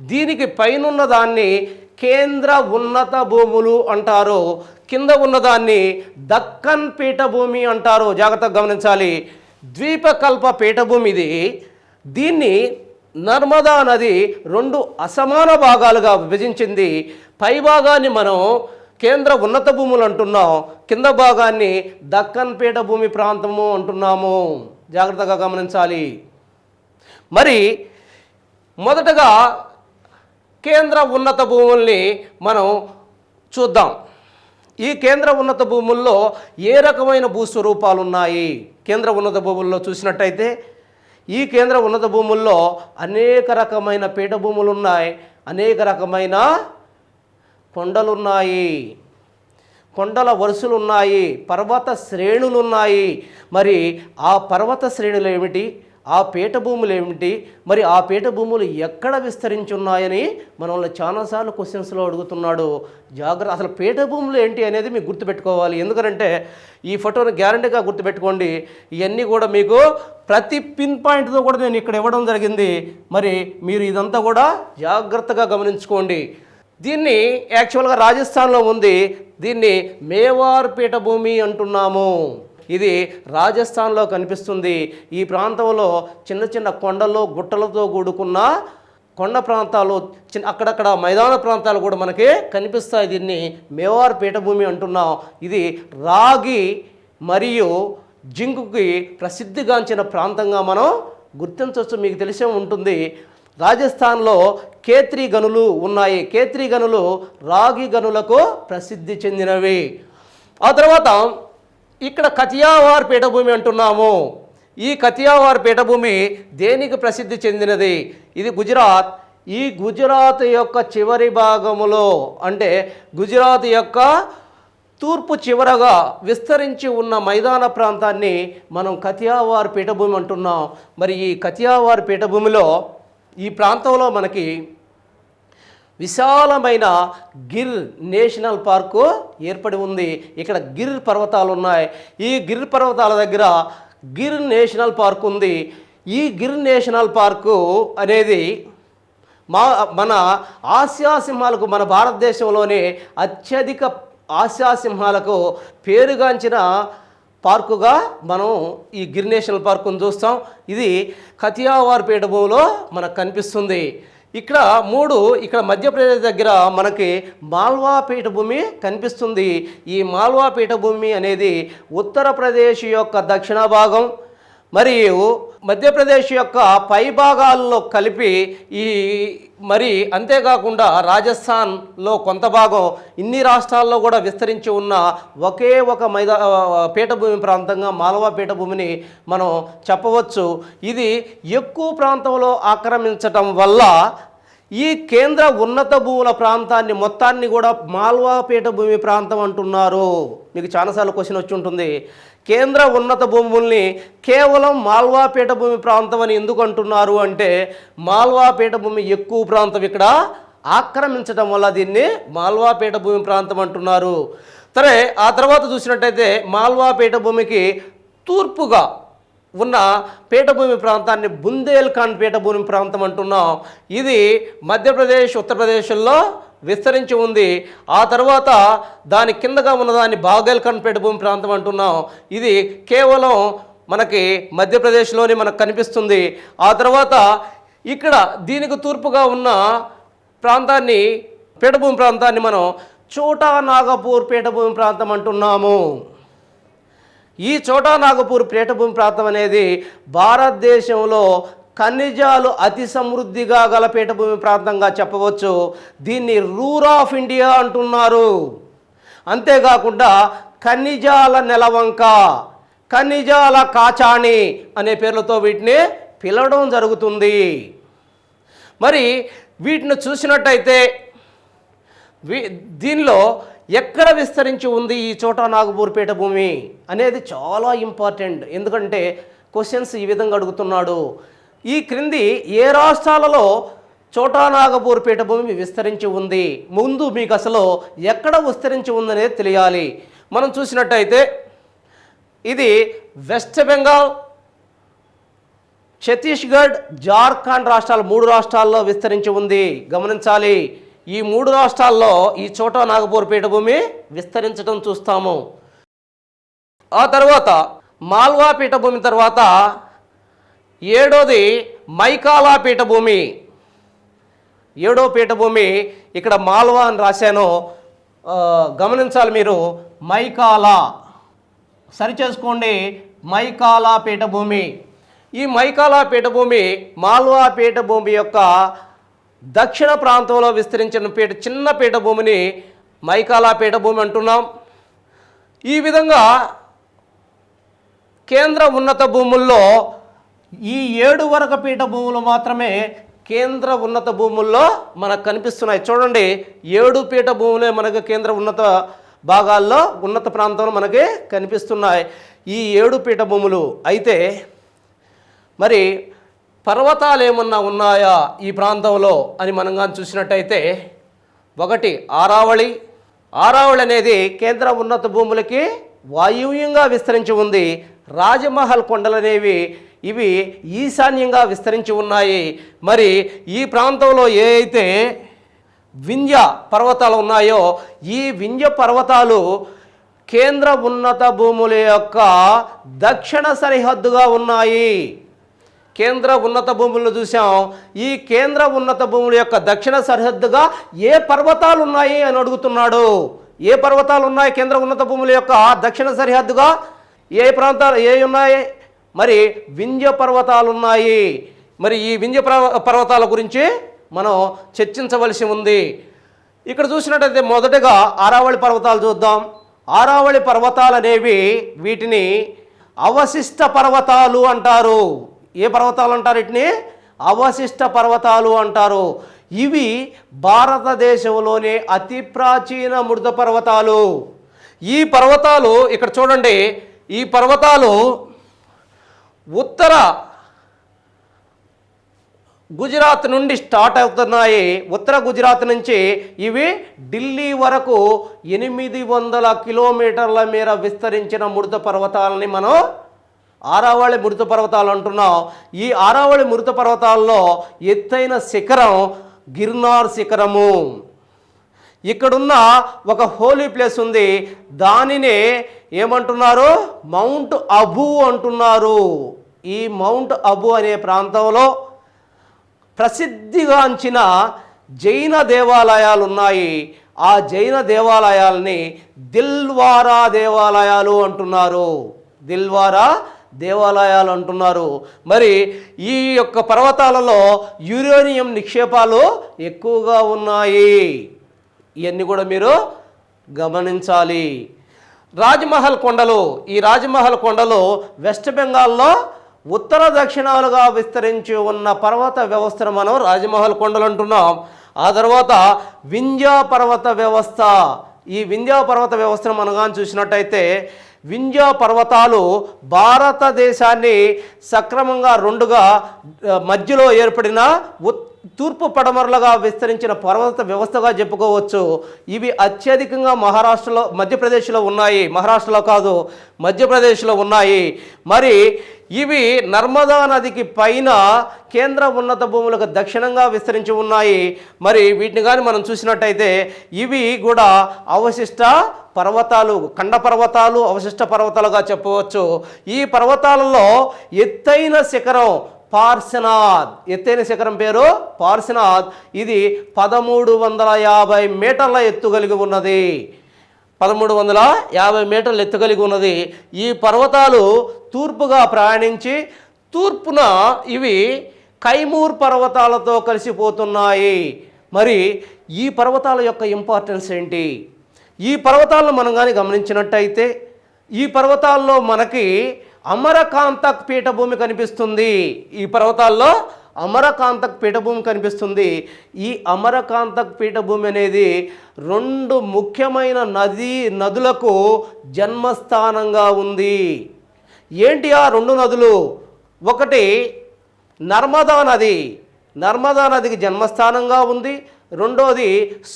A: దీనికి పైనున్న దాన్ని కేంద్ర ఉన్నత భూములు అంటారు, కింద ఉన్నదాన్ని దక్కన్ పీఠభూమి అంటారు. జాగ్రత్తగా గమనించాలి. ద్వీపకల్ప పీఠభూమి ఇది. దీన్ని నర్మదా నది 2 అసమాన భాగాలుగా విభజించింది. పై భాగాన్ని మనం కేంద్ర ఉన్నత భూములు అంటున్నాం, కింద భాగాన్ని దక్కన్ పీఠభూమి ప్రాంతము అంటున్నాము. జాగ్రత్తగా గమనించాలి. మరి మొదటగా కేంద్ర ఉన్నత భూముల్ని మనం చూద్దాం. ఈ కేంద్ర ఉన్నత భూముల్లో ఏ రకమైన భూస్వరూపాలు ఉన్నాయి? కేంద్ర ఉన్నత భూముల్లో చూసినట్టయితే ఈ కేంద్ర ఉన్నత భూముల్లో అనేక రకమైన పీఠభూములు ఉన్నాయి, అనేక రకమైన కొండలున్నాయి, కొండల వరుసలు ఉన్నాయి, పర్వత శ్రేణులు ఉన్నాయి. మరి ఆ పర్వత శ్రేణులు ఏమిటి, ఆ పీఠభూములు ఏమిటి, మరి ఆ పీఠభూములు ఎక్కడ విస్తరించి ఉన్నాయని మనల్ని చాలాసార్లు క్వశ్చన్స్లో అడుగుతున్నాడు. జాగ్రత్త, అసలు పీఠభూములు ఏంటి అనేది మీకు గుర్తుపెట్టుకోవాలి. ఎందుకంటే ఈ ఫోటోని గ్యారంటీగా గుర్తుపెట్టుకోండి. ఇవన్నీ కూడా మీకు ప్రతి పిన్ పాయింట్తో కూడా నేను ఇక్కడ ఇవ్వడం జరిగింది. మరి మీరు ఇదంతా కూడా జాగ్రత్తగా గమనించుకోండి. దీన్ని యాక్చువల్గా రాజస్థాన్లో ఉంది. దీన్ని మేవార్ పీఠభూమి అంటున్నాము. ఇది రాజస్థాన్లో కనిపిస్తుంది. ఈ ప్రాంతంలో చిన్న చిన్న కొండలు గుట్టలతో కూడుకున్న కొండ ప్రాంతాలు, అక్కడక్కడ మైదాన ప్రాంతాలు కూడా మనకి కనిపిస్తాయి. దీన్ని మేవార్ పీఠభూమి అంటున్నాం. ఇది రాగి మరియు జింకుకి ప్రసిద్ధిగాంచిన ప్రాంతంగా మనం గుర్తించవచ్చు. మీకు తెలిసే ఉంటుంది, రాజస్థాన్లో కేత్రి గనులు ఉన్నాయి. కేత్రి గనులు రాగి గనులకు ప్రసిద్ధి చెందినవి. ఆ తర్వాత ఇక్కడ కతియావార్ పీఠభూమి అంటున్నాము. ఈ కతియావార్ పీఠభూమి దేనికి ప్రసిద్ధి చెందినది? ఇది గుజరాత్. ఈ గుజరాత్ యొక్క చివరి భాగములో, అంటే గుజరాత్ యొక్క తూర్పు చివరగా విస్తరించి ఉన్న మైదాన ప్రాంతాన్ని మనం కతియావార్ పీఠభూమి అంటున్నాం. మరి ఈ కతియావార్ పీఠభూమిలో ఈ ప్రాంతంలో మనకి విశాలమైన గిర్ నేషనల్ పార్కు ఏర్పడి ఉంది. ఇక్కడ గిర్ పర్వతాలు ఉన్నాయి. ఈ గిర్ పర్వతాల దగ్గర గిర్ నేషనల్ పార్క్ ఉంది. ఈ గిర్ నేషనల్ పార్కు అనేది మన ఆసియా సింహాలకు, మన భారతదేశంలోనే అత్యధిక ఆసియా సింహాలకు పేరుగాంచిన పార్కుగా మనం ఈ గిర్ నేషనల్ పార్కును చూస్తాం. ఇది కతియావార్ పీఠభూమిలో మనకు కనిపిస్తుంది. ఇక్కడ మధ్యప్రదేశ్ దగ్గర మనకి మాల్వా పీఠభూమి కనిపిస్తుంది. ఈ మాల్వా పీఠభూమి అనేది ఉత్తరప్రదేశ్ యొక్క దక్షిణ భాగం మరియు మధ్యప్రదేశ్ యొక్క పై భాగాల్లో కలిపి మరి అంతేకాకుండా రాజస్థాన్లో కొంత భాగం, ఇన్ని రాష్ట్రాల్లో కూడా విస్తరించి ఉన్న ఒకే ఒక పీఠభూమి ప్రాంతంగా మాల్వా పీఠభూమిని మనం చెప్పవచ్చు. ఇది ఎక్కువ ప్రాంతంలో ఆక్రమించటం వల్ల ఈ కేంద్ర ఉన్నత భూముల ప్రాంతాన్ని మొత్తాన్ని కూడా మాల్వా పీఠభూమి ప్రాంతం అంటున్నారు. మీకు చాలాసార్లు క్వశ్చన్ వచ్చి ఉంటుంది, కేంద్ర ఉన్నత భూముల్ని కేవలం మాల్వా పీఠభూమి ప్రాంతం అని ఎందుకు అంటున్నారు అంటే, మాల్వా పీఠభూమి ఎక్కువ ప్రాంతం ఇక్కడ ఆక్రమించడం వల్ల దీన్ని మాల్వా పీఠభూమి ప్రాంతం అంటున్నారు. సరే, ఆ తర్వాత చూసినట్టయితే మాల్వా పీఠభూమికి తూర్పుగా ఉన్న పీఠభూమి ప్రాంతాన్ని బుందేల్ఖండ్ పీఠభూమి ప్రాంతం అంటున్నాం. ఇది మధ్యప్రదేశ్, ఉత్తరప్రదేశ్లో విస్తరించి ఉంది. ఆ తర్వాత దాని కిందగా ఉన్నదాన్ని బాగేల్ఖండ్ పీఠభూమి ప్రాంతం అంటున్నాం. ఇది కేవలం మనకి మధ్యప్రదేశ్లోని మనకు కనిపిస్తుంది. ఆ తర్వాత ఇక్కడ దీనికి తూర్పుగా ఉన్న ప్రాంతాన్ని, పీఠభూమి ప్రాంతాన్ని మనం చోటా నాగపూర్ పీఠభూమి ప్రాంతం అంటున్నాము. ఈ చోటా నాగపూర్ పీఠభూమి ప్రాంతం అనేది భారతదేశంలో ఖనిజాలు అతి సమృద్ధిగా గల పీఠభూమి ప్రాంతంగా చెప్పవచ్చు. దీన్ని రూర్ ఆఫ్ ఇండియా అంటున్నారు. అంతేకాకుండా ఖనిజాల నెలవంక, ఖనిజాల కాచాణి అనే పేర్లతో వీటిని పిలవడం జరుగుతుంది. మరి వీటిని చూసినట్టయితే దీనిలో ఎక్కడ విస్తరించి ఉంది ఈ చోటా నాగపూర్ పీఠభూమి అనేది చాలా ఇంపార్టెంట్. ఎందుకంటే క్వశ్చన్స్ ఈ విధంగా అడుగుతున్నాడు, ఈ క్రింది ఏ రాష్ట్రాలలో చోటా నాగపూర్ పీఠభూమి విస్తరించి ఉంది? ముందు మీకు అసలు ఎక్కడ విస్తరించి ఉందనేది తెలియాలి. మనం చూసినట్టయితే ఇది వెస్ట్ బెంగాల్, ఛత్తీస్గఢ్, జార్ఖండ్ రాష్ట్రాలు, 3 రాష్ట్రాల్లో విస్తరించి ఉంది. గమనించాలి, ఈ 3 రాష్ట్రాల్లో ఈ చోటా నాగపూర్ పీఠభూమి విస్తరించడం చూస్తాము. ఆ తర్వాత మాల్వా పీఠభూమి తర్వాత 7వది మైకాలా పీఠభూమి. 7వ పీఠభూమి ఇక్కడ మాల్వా అని రాశాను, గమనించాలి మీరు. మైకాలా సరిచేసుకోండి, మైకాలా పీఠభూమి. ఈ మైకాలా పీఠభూమి మాల్వా పీఠభూమి యొక్క దక్షిణ ప్రాంతంలో విస్తరించిన చిన్న పీఠభూమిని మైకాలా పీఠభూమి అంటున్నాం. ఈ విధంగా కేంద్ర ఉన్నత భూముల్లో ఈ 7 వర్గ పీఠభూములు మాత్రమే కేంద్ర ఉన్నత భూముల్లో మనకు కనిపిస్తున్నాయి. చూడండి, 7 పీఠభూములే మనకు కేంద్ర ఉన్నత భాగాల్లో ఉన్నత ప్రాంతంలో మనకి కనిపిస్తున్నాయి ఈ 7 పీఠభూములు. అయితే మరి పర్వతాలు ఏమన్నా ఉన్నాయా ఈ ప్రాంతంలో అని మనం కానీ చూసినట్టయితే, ఒకటి ఆరావళి. ఆరావళి అనేది కేంద్ర ఉన్నత భూములకి వాయువ్యంగా విస్తరించి ఉంది. రాజమహల్ కొండలు అనేవి ఇవి ఈశాన్యంగా విస్తరించి ఉన్నాయి. మరి ఈ ప్రాంతంలో ఏ అయితే వింధ్య పర్వతాలు ఉన్నాయో ఈ వింధ్య పర్వతాలు కేంద్ర ఉన్నత భూముల యొక్క దక్షిణ సరిహద్దుగా ఉన్నాయి. కేంద్ర ఉన్నత భూములను చూసాం. ఈ కేంద్ర ఉన్నత భూముల యొక్క దక్షిణ సరిహద్దుగా ఏ పర్వతాలు ఉన్నాయి అని అడుగుతున్నాడు. ఏ పర్వతాలు ఉన్నాయి కేంద్ర ఉన్నత భూముల యొక్క దక్షిణ సరిహద్దుగా? ఏ ప్రాంతాలు ఏ ఉన్నాయి? మరి వింధ్య పర్వతాలు ఉన్నాయి. మరి ఈ వింధ్య పర్వతాల గురించి మనం చర్చించవలసి ఉంది. ఇక్కడ చూసినట్టయితే మొదటగా ఆరావళి పర్వతాలు చూద్దాం. ఆరావళి పర్వతాలు అనేవి వీటిని అవశిష్ట పర్వతాలు అంటారు. ఏ పర్వతాలు అంటారు? వీటిని అవశిష్ట పర్వతాలు అంటారు. ఇవి భారతదేశంలోని అతి ప్రాచీన మృద పర్వతాలు. ఈ పర్వతాలు ఇక్కడ చూడండి, ఈ పర్వతాలు ఉత్తర గుజరాత్ నుండి స్టార్ట్ అవుతున్నాయి. ఉత్తర గుజరాత్ నుంచి ఇవి ఢిల్లీ వరకు 800 కిలోమీటర్ల మేర విస్తరించిన మృత పర్వతాలని మనం ఆరావళి మృత పర్వతాలు అంటున్నాం. ఈ ఆరావళి మృత పర్వతాల్లో ఎత్తైన శిఖరం గిర్నార్ శిఖరము. ఇక్కడున్న ఒక హోలీ ప్లేస్ ఉంది, దానినే ఏమంటున్నారు? మౌంట్ అబూ అంటున్నారు. ఈ మౌంట్ అబూ అనే ప్రాంతంలో ప్రసిద్ధిగాంచిన జైన దేవాలయాలు ఉన్నాయి. ఆ జైన దేవాలయాల్ని దిల్వారా దేవాలయాలు అంటున్నారు. దిల్వారా దేవాలయాలు అంటున్నారు. మరి ఈ యొక్క పర్వతాలలో యురేనియం నిక్షేపాలు ఎక్కువగా ఉన్నాయి. ఇవన్నీ కూడా మీరు గమనించాలి. రాజ్మహల్ కొండలు. ఈ రాజ్మహల్ కొండలు వెస్ట్ బెంగాల్లో ఉత్తర దక్షిణాలుగా విస్తరించి ఉన్న పర్వత వ్యవస్థను మనం రాజ్మహల్ కొండలు అంటున్నాం. ఆ తర్వాత వింధ్య పర్వత వ్యవస్థ. ఈ వింధ్య పర్వత వ్యవస్థను మనం కానీ చూసినట్టయితే, వింధ్య పర్వతాలు భారతదేశాన్ని సక్రమంగా రెండుగా మధ్యలో ఏర్పడిన తూర్పు పడమరలుగా విస్తరించిన పర్వత వ్యవస్థగా చెప్పుకోవచ్చు. ఇవి అత్యధికంగా మహారాష్ట్రలో, మధ్యప్రదేశ్లో ఉన్నాయి. మహారాష్ట్రలో కాదు, మధ్యప్రదేశ్లో ఉన్నాయి. మరి ఇవి నర్మదా నదికి పైన కేంద్ర ఉన్నత భూములకు దక్షిణంగా విస్తరించి ఉన్నాయి. మరి వీటిని కానీ మనం చూసినట్టయితే ఇవి కూడా అవశిష్ట పర్వతాలు, ఖండ పర్వతాలు, అవశిష్ట పర్వతాలుగా చెప్పవచ్చు. ఈ పర్వతాలలో ఎత్తైన శిఖరం పార్శ్వనాథ్. ఎత్తైన శిఖరం పేరు పార్శ్వనాథ్. ఇది 1350 మీటర్ల ఎత్తు కలిగి ఉన్నది. 1350 మీటర్లు ఎత్తు కలిగి ఉన్నది. ఈ పర్వతాలు తూర్పుగా ప్రయాణించి తూర్పున ఇవి కైమూర్ పర్వతాలతో కలిసిపోతున్నాయి. మరి ఈ పర్వతాల యొక్క ఇంపార్టెన్స్ ఏంటి? ఈ పర్వతాలను మనం కానీ గమనించినట్టయితే ఈ పర్వతాల్లో మనకి అమరకాంతక్ పీఠభూమి కనిపిస్తుంది. ఈ పర్వతాల్లో అమరకాంతక్ పీఠభూమి కనిపిస్తుంది. ఈ అమరకాంతక్ పీఠభూమి అనేది 2 ముఖ్యమైన నదులకు జన్మస్థానంగా ఉంది. ఏంటి ఆ 2 నదులు? ఒకటి నర్మదా నది. నర్మదా నదికి జన్మస్థానంగా ఉంది. రెండోది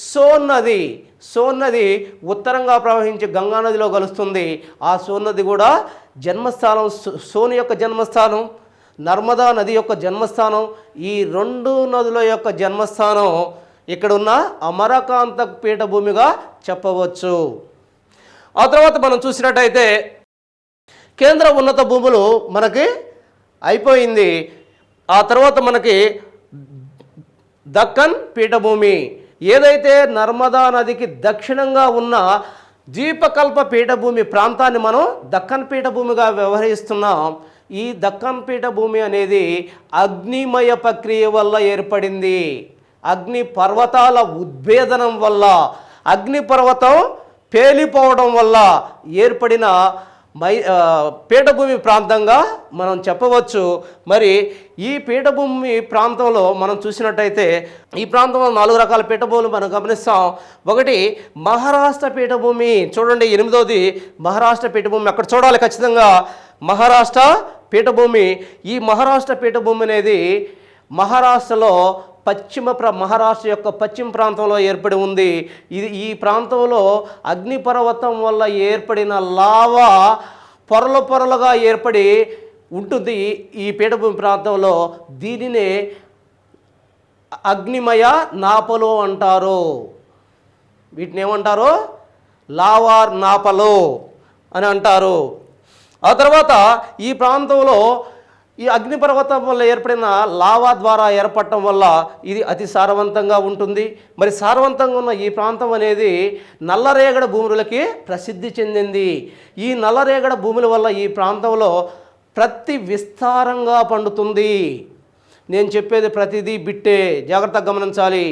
A: సోన్ నది. సోన్ నది ఉత్తరంగా ప్రవహించి గంగా నదిలో కలుస్తుంది. ఆ సోన్ నది కూడా జన్మస్థానం, సోన్ యొక్క జన్మస్థానం, నర్మదా నది యొక్క జన్మస్థానం. ఈ 2 నదుల యొక్క జన్మస్థానం ఇక్కడున్న అమరకాంతక్ పీఠభూమిగా చెప్పవచ్చు. ఆ తర్వాత మనం చూసినట్టయితే కేంద్ర ఉన్నత భూములు మనకి అయిపోయింది. ఆ తర్వాత మనకి దక్కన్ పీఠభూమి. ఏదైతే నర్మదా నదికి దక్షిణంగా ఉన్న ద్వీపకల్ప పీఠభూమి ప్రాంతాన్ని మనం దక్కన్ పీఠభూమిగా వ్యవహరిస్తున్నాం. ఈ దక్కన్ పీఠభూమి అనేది అగ్నిమయ ప్రక్రియ వల్ల ఏర్పడింది. అగ్ని పర్వతాల ఉద్భేదనం వల్ల, అగ్నిపర్వతం పేలిపోవడం వల్ల ఏర్పడిన పీఠభూమి ప్రాంతంగా మనం చెప్పవచ్చు. మరి ఈ పీఠభూమి ప్రాంతంలో మనం చూసినట్టయితే ఈ ప్రాంతంలో 4 రకాల పీఠభూములు మనం గమనిస్తాం. ఒకటి మహారాష్ట్ర పీఠభూమి, చూడండి 8వది మహారాష్ట్ర పీఠభూమి. అక్కడ చూడాలి ఖచ్చితంగా మహారాష్ట్ర పీఠభూమి. ఈ మహారాష్ట్ర పీఠభూమి అనేది మహారాష్ట్రలో మహారాష్ట్ర యొక్క పశ్చిమ ప్రాంతంలో ఏర్పడి ఉంది. ఈ ప్రాంతంలో అగ్నిపర్వతం వల్ల ఏర్పడిన లావా పొరలుగా ఏర్పడి ఉంటుంది ఈ పీఠభూమి ప్రాంతంలో. దీనినే అగ్నిమయ నాపలు అంటారు. వీటిని ఏమంటారు? లావా నాపలు అని అంటారు. ఆ తర్వాత ఈ ప్రాంతంలో ఈ అగ్నిపర్వతం వల్ల ఏర్పడిన లావా ద్వారా ఏర్పడటం వల్ల ఇది అతి సారవంతంగా ఉంటుంది. మరి సారవంతంగా ఉన్న ఈ ప్రాంతం అనేది నల్లరేగడి భూములకి ప్రసిద్ధి చెందింది. ఈ నల్లరేగడి భూముల వల్ల ఈ ప్రాంతంలో ప్రతి విస్తారంగా పండుతుంది. నేను చెప్పేది ప్రతిదీ బిట్టే, జాగ్రత్తగా గమనించాలి.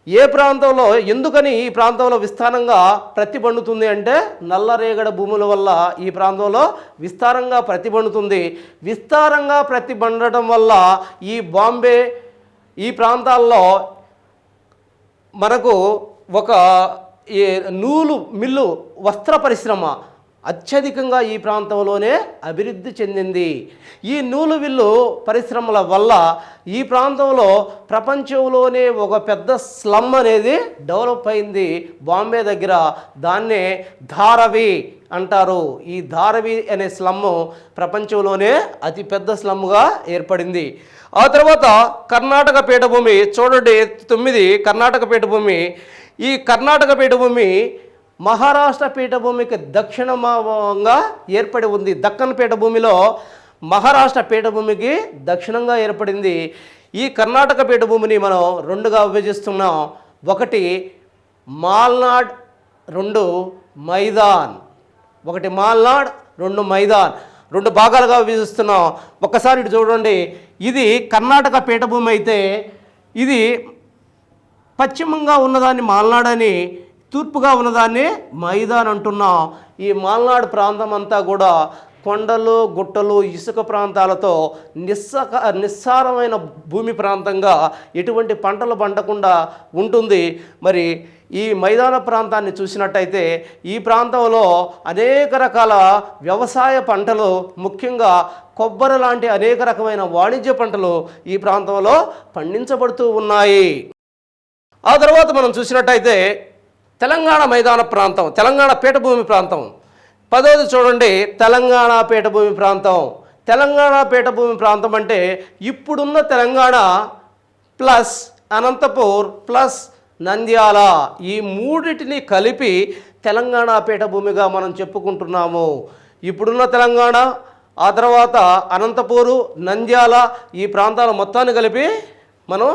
A: ఏ ప్రాంతంలో, ఎందుకని ఈ ప్రాంతంలో విస్తారంగా ప్రతి పండుతుంది అంటే నల్లరేగడి భూముల వల్ల ఈ ప్రాంతంలో విస్తారంగా ప్రతి పండుతుంది. విస్తారంగా ప్రతి పండటం వల్ల ఈ బాంబే ఈ ప్రాంతాల్లో మనకు ఒక నూలు మిల్లు, వస్త్ర పరిశ్రమ అత్యధికంగా ఈ ప్రాంతంలోనే అభివృద్ధి చెందింది. ఈ నూలు విల్లు పరిశ్రమల వల్ల ఈ ప్రాంతంలో ప్రపంచంలోనే ఒక పెద్ద స్లమ్ అనేది డెవలప్ అయింది బాంబే దగ్గర. దాన్నే ధారవి అంటారు. ఈ ధారవి అనే స్లమ్ ప్రపంచంలోనే అతిపెద్ద స్లమ్గా ఏర్పడింది. ఆ తర్వాత కర్ణాటక పీఠభూమి చూడండి 9 కర్ణాటక పీఠభూమి. ఈ కర్ణాటక పీఠభూమి మహారాష్ట్ర పీఠభూమికి దక్షిణంగా ఏర్పడి ఉంది. దక్కన్ పీఠభూమిలో మహారాష్ట్ర పీఠభూమికి దక్షిణంగా ఏర్పడింది. ఈ కర్ణాటక పీఠభూమిని మనం 2గా విభజిస్తున్నాం. ఒకటి మాల్నాడ్, 2 మైదాన్. ఒకటి మాల్నాడ్, 2 మైదాన్. 2 భాగాలుగా విభజిస్తున్నాం. ఒక్కసారి ఇటు చూడండి. ఇది కర్ణాటక పీఠభూమి అయితే ఇది పశ్చిమంగా ఉన్నదాన్ని మాల్నాడ్ అని, తూర్పుగా ఉన్నదాన్ని మైదాన్ అంటున్నాం. ఈ మాల్నాడు ప్రాంతం అంతా కూడా కొండలు, గుట్టలు, ఇసుక ప్రాంతాలతో నిస్సారమైన భూమి ప్రాంతంగా ఎటువంటి పంటలు పండకుండా ఉంటుంది. మరి ఈ మైదాన ప్రాంతాన్ని చూసినట్టయితే ఈ ప్రాంతంలో అనేక రకాల వ్యవసాయ పంటలు, ముఖ్యంగా కొబ్బరి లాంటి అనేక రకమైన వాణిజ్య పంటలు ఈ ప్రాంతంలో పండించబడుతూ ఉన్నాయి. ఆ తర్వాత మనం చూసినట్టయితే తెలంగాణ మైదాన ప్రాంతం, తెలంగాణ పీఠభూమి ప్రాంతం. 10వది చూడండి తెలంగాణ పీఠభూమి ప్రాంతం. తెలంగాణ పీఠభూమి ప్రాంతం అంటే ఇప్పుడున్న తెలంగాణ ప్లస్ అనంతపూర్ ప్లస్ నంద్యాల, ఈ మూడిటిని కలిపి తెలంగాణ పీఠభూమిగా మనం చెప్పుకుంటున్నాము. ఇప్పుడున్న తెలంగాణ, ఆ తర్వాత అనంతపూరు, నంద్యాల, ఈ ప్రాంతాల మొత్తాన్ని కలిపి మనం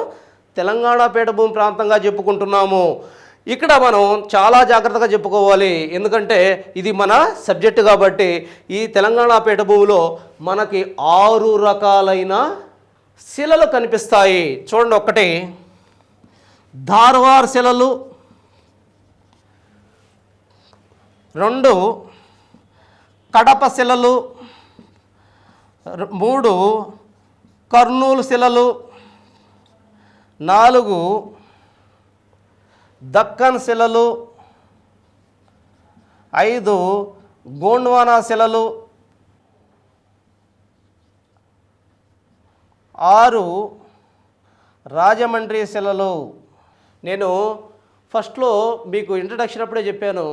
A: తెలంగాణ పీఠభూమి ప్రాంతంగా చెప్పుకుంటున్నాము. ఇక్కడ మనం చాలా జాగ్రత్తగా చెప్పుకోవాలి, ఎందుకంటే ఇది మన సబ్జెక్టు కాబట్టి. ఈ తెలంగాణ పీఠభూమిలో మనకి 6 రకాలైన శిలలు కనిపిస్తాయి. చూడండి, 1 ధార్వార్ శిలలు, 2 కడప శిలలు, 3 కర్నూలు శిలలు, 4 దక్కన్ శిలలు, 5 గోండ్వానా శిలలు, 6 రాజమండ్రి శిలలు. నేను ఫస్ట్లో మీకు ఇంట్రడక్షన్ అప్పుడే చెప్పాను,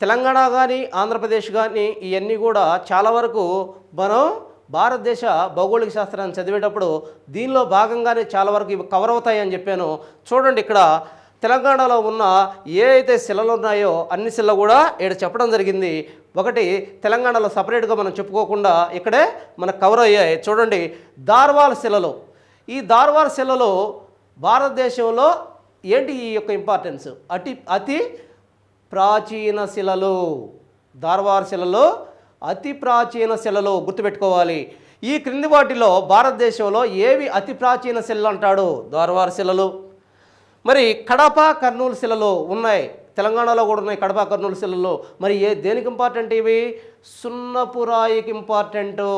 A: తెలంగాణ కానీ ఆంధ్రప్రదేశ్ కానీ ఇవన్నీ కూడా చాలా వరకు మనం భారతదేశ భౌగోళిక శాస్త్రాన్ని చదివేటప్పుడు దీనిలో భాగంగానే చాలా వరకు ఇవి కవర్ అవుతాయని చెప్పాను. చూడండి, ఇక్కడ తెలంగాణలో ఉన్న ఏ అయితే శిలలు ఉన్నాయో అన్ని శిలలు కూడా ఇక్కడ చెప్పడం జరిగింది. 1 తెలంగాణలో సపరేట్గా మనం చెప్పుకోకుండా ఇక్కడే మనకు కవర్ అయ్యాయి. చూడండి, ధార్వార్ శిలలు. ఈ ధార్వార్ శిలలు భారతదేశంలో ఏంటి ఈ యొక్క ఇంపార్టెన్స్, అతి ప్రాచీన శిలలు. ధార్వార్ శిలలు అతి ప్రాచీన శిలలు గుర్తుపెట్టుకోవాలి. ఈ క్రింది వాటిలో భారతదేశంలో ఏవి అతి ప్రాచీన శిలలు అంటాడు? ద్వారవార శిలలు. మరి కడప కర్నూలు శిలలు ఉన్నాయి, తెలంగాణలో కూడా ఉన్నాయి కడప కర్నూలు శిలలు. మరి దేనికి ఇంపార్టెంట్ ఇవి? సున్నపురాయికి ఇంపార్టెంటు.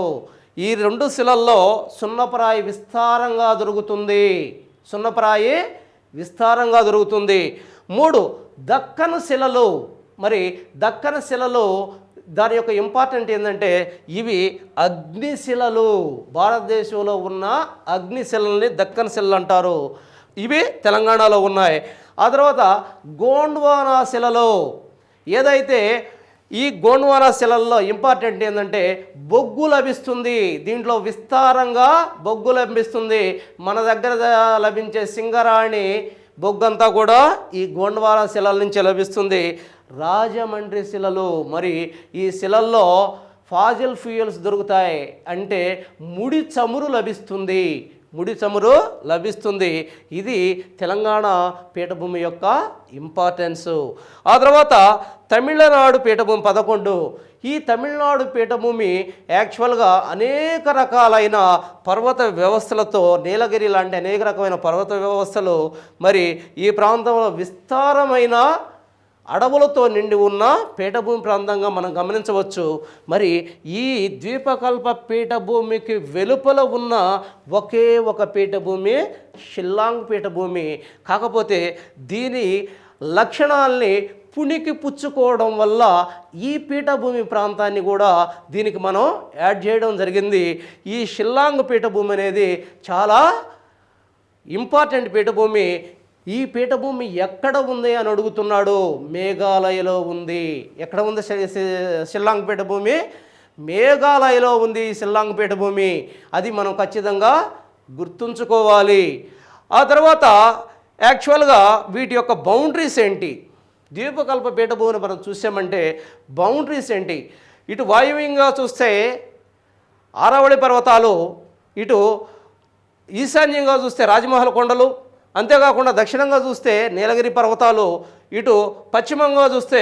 A: ఈ రెండు శిలల్లో సున్నపురాయి విస్తారంగా దొరుకుతుంది. సున్నపురాయి విస్తారంగా దొరుకుతుంది. 3 దక్కను శిలలు. మరి దక్కన శిలలు దాని యొక్క ఇంపార్టెంట్ ఏంటంటే ఇవి అగ్నిశిలలు. భారతదేశంలో ఉన్న అగ్నిశిలల్ని దక్కన్ శిలలు అంటారు. ఇవి తెలంగాణలో ఉన్నాయి. ఆ తర్వాత గోండ్వానా శిలలు. ఏదైతే ఈ గోండ్వానా శిలల్లో ఇంపార్టెంట్ ఏంటంటే బొగ్గు లభిస్తుంది. దీంట్లో విస్తారంగా బొగ్గు లభిస్తుంది. మన దగ్గర లభించే సింగరాణి బొగ్గంతా కూడా ఈ గోండ్వానా శిలల నుంచి లభిస్తుంది. రాజమండ్రి శిలలు. మరి ఈ శిలల్లో ఫాజిల్ ఫ్యూయల్స్ దొరుకుతాయి, అంటే ముడి చమురు లభిస్తుంది. ముడి చమురు లభిస్తుంది. ఇది తెలంగాణ పీఠభూమి యొక్క ఇంపార్టెన్సు. ఆ తర్వాత తమిళనాడు పీఠభూమి 11. ఈ తమిళనాడు పీఠభూమి యాక్చువల్గా అనేక రకాలైన పర్వత వ్యవస్థలతో, నీలగిరి లాంటి అనేక రకమైన పర్వత వ్యవస్థలు, మరి ఈ ప్రాంతంలో విస్తారమైన అడవులతో నిండి ఉన్న పీఠభూమి ప్రాంతంగా మనం గమనించవచ్చు. మరి ఈ ద్వీపకల్ప పీఠభూమికి వెలుపల ఉన్న ఒకే ఒక పీఠభూమి షిల్లాంగ్ పీఠభూమి. కాకపోతే దీని లక్షణాల్ని పుణికి పుచ్చుకోవడం వల్ల ఈ పీఠభూమి ప్రాంతాన్ని కూడా దీనికి మనం యాడ్ చేయడం జరిగింది. ఈ షిల్లాంగ్ పీఠభూమి అనేది చాలా ఇంపార్టెంట్ పీఠభూమి. ఈ పీఠభూమి ఎక్కడ ఉంది అని అడుగుతున్నాడు. మేఘాలయలో ఉంది. ఎక్కడ ఉంది షిల్లాంగ్ పీఠభూమి? మేఘాలయలో ఉంది ఈ షిల్లాంగ్ పీఠభూమి. అది మనం ఖచ్చితంగా గుర్తుంచుకోవాలి. ఆ తర్వాత యాక్చువల్గా వీటి యొక్క బౌండరీస్ ఏంటి? ద్వీపకల్ప పీఠభూమిని మనం చూసామంటే బౌండరీస్ ఏంటి? ఇటు వాయువ్యంగా చూస్తే ఆరావళి పర్వతాలు, ఇటు ఈశాన్యంగా చూస్తే రాజమహల్ కొండలు, అంతేకాకుండా దక్షిణంగా చూస్తే నీలగిరి పర్వతాలు, ఇటు పశ్చిమంగా చూస్తే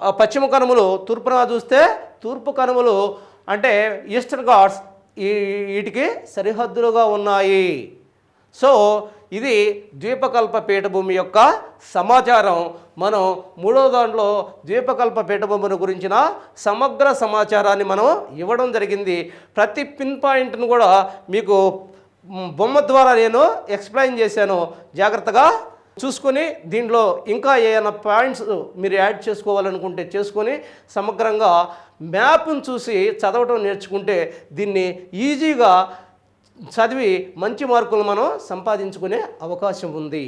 A: పశ్చిమ కనుమలు, తూర్పున చూస్తే తూర్పు కనుమలు, అంటే ఈస్టర్న్ ఘాట్స్ వీటికి సరిహద్దులుగా ఉన్నాయి. సో ఇది ద్వీపకల్ప పీఠభూమి యొక్క సమాచారం. మనం 3వ దాంట్లో ద్వీపకల్ప పీఠభూమిని గురించిన సమగ్ర సమాచారాన్ని మనం ఇవ్వడం జరిగింది. ప్రతి పిన్ పాయింట్ను కూడా మీకు బొమ్మ ద్వారా నేను ఎక్స్ప్లెయిన్ చేశాను. జాగ్రత్తగా చూసుకొని దీంట్లో ఇంకా ఏమైనా పాయింట్స్ మీరు యాడ్ చేసుకోవాలనుకుంటే చేసుకొని సమగ్రంగా మ్యాప్ను చూసి చదవటం నేర్చుకుంటే దీన్ని ఈజీగా చదివి మంచి మార్కులు మనం సంపాదించుకునే అవకాశం ఉంది.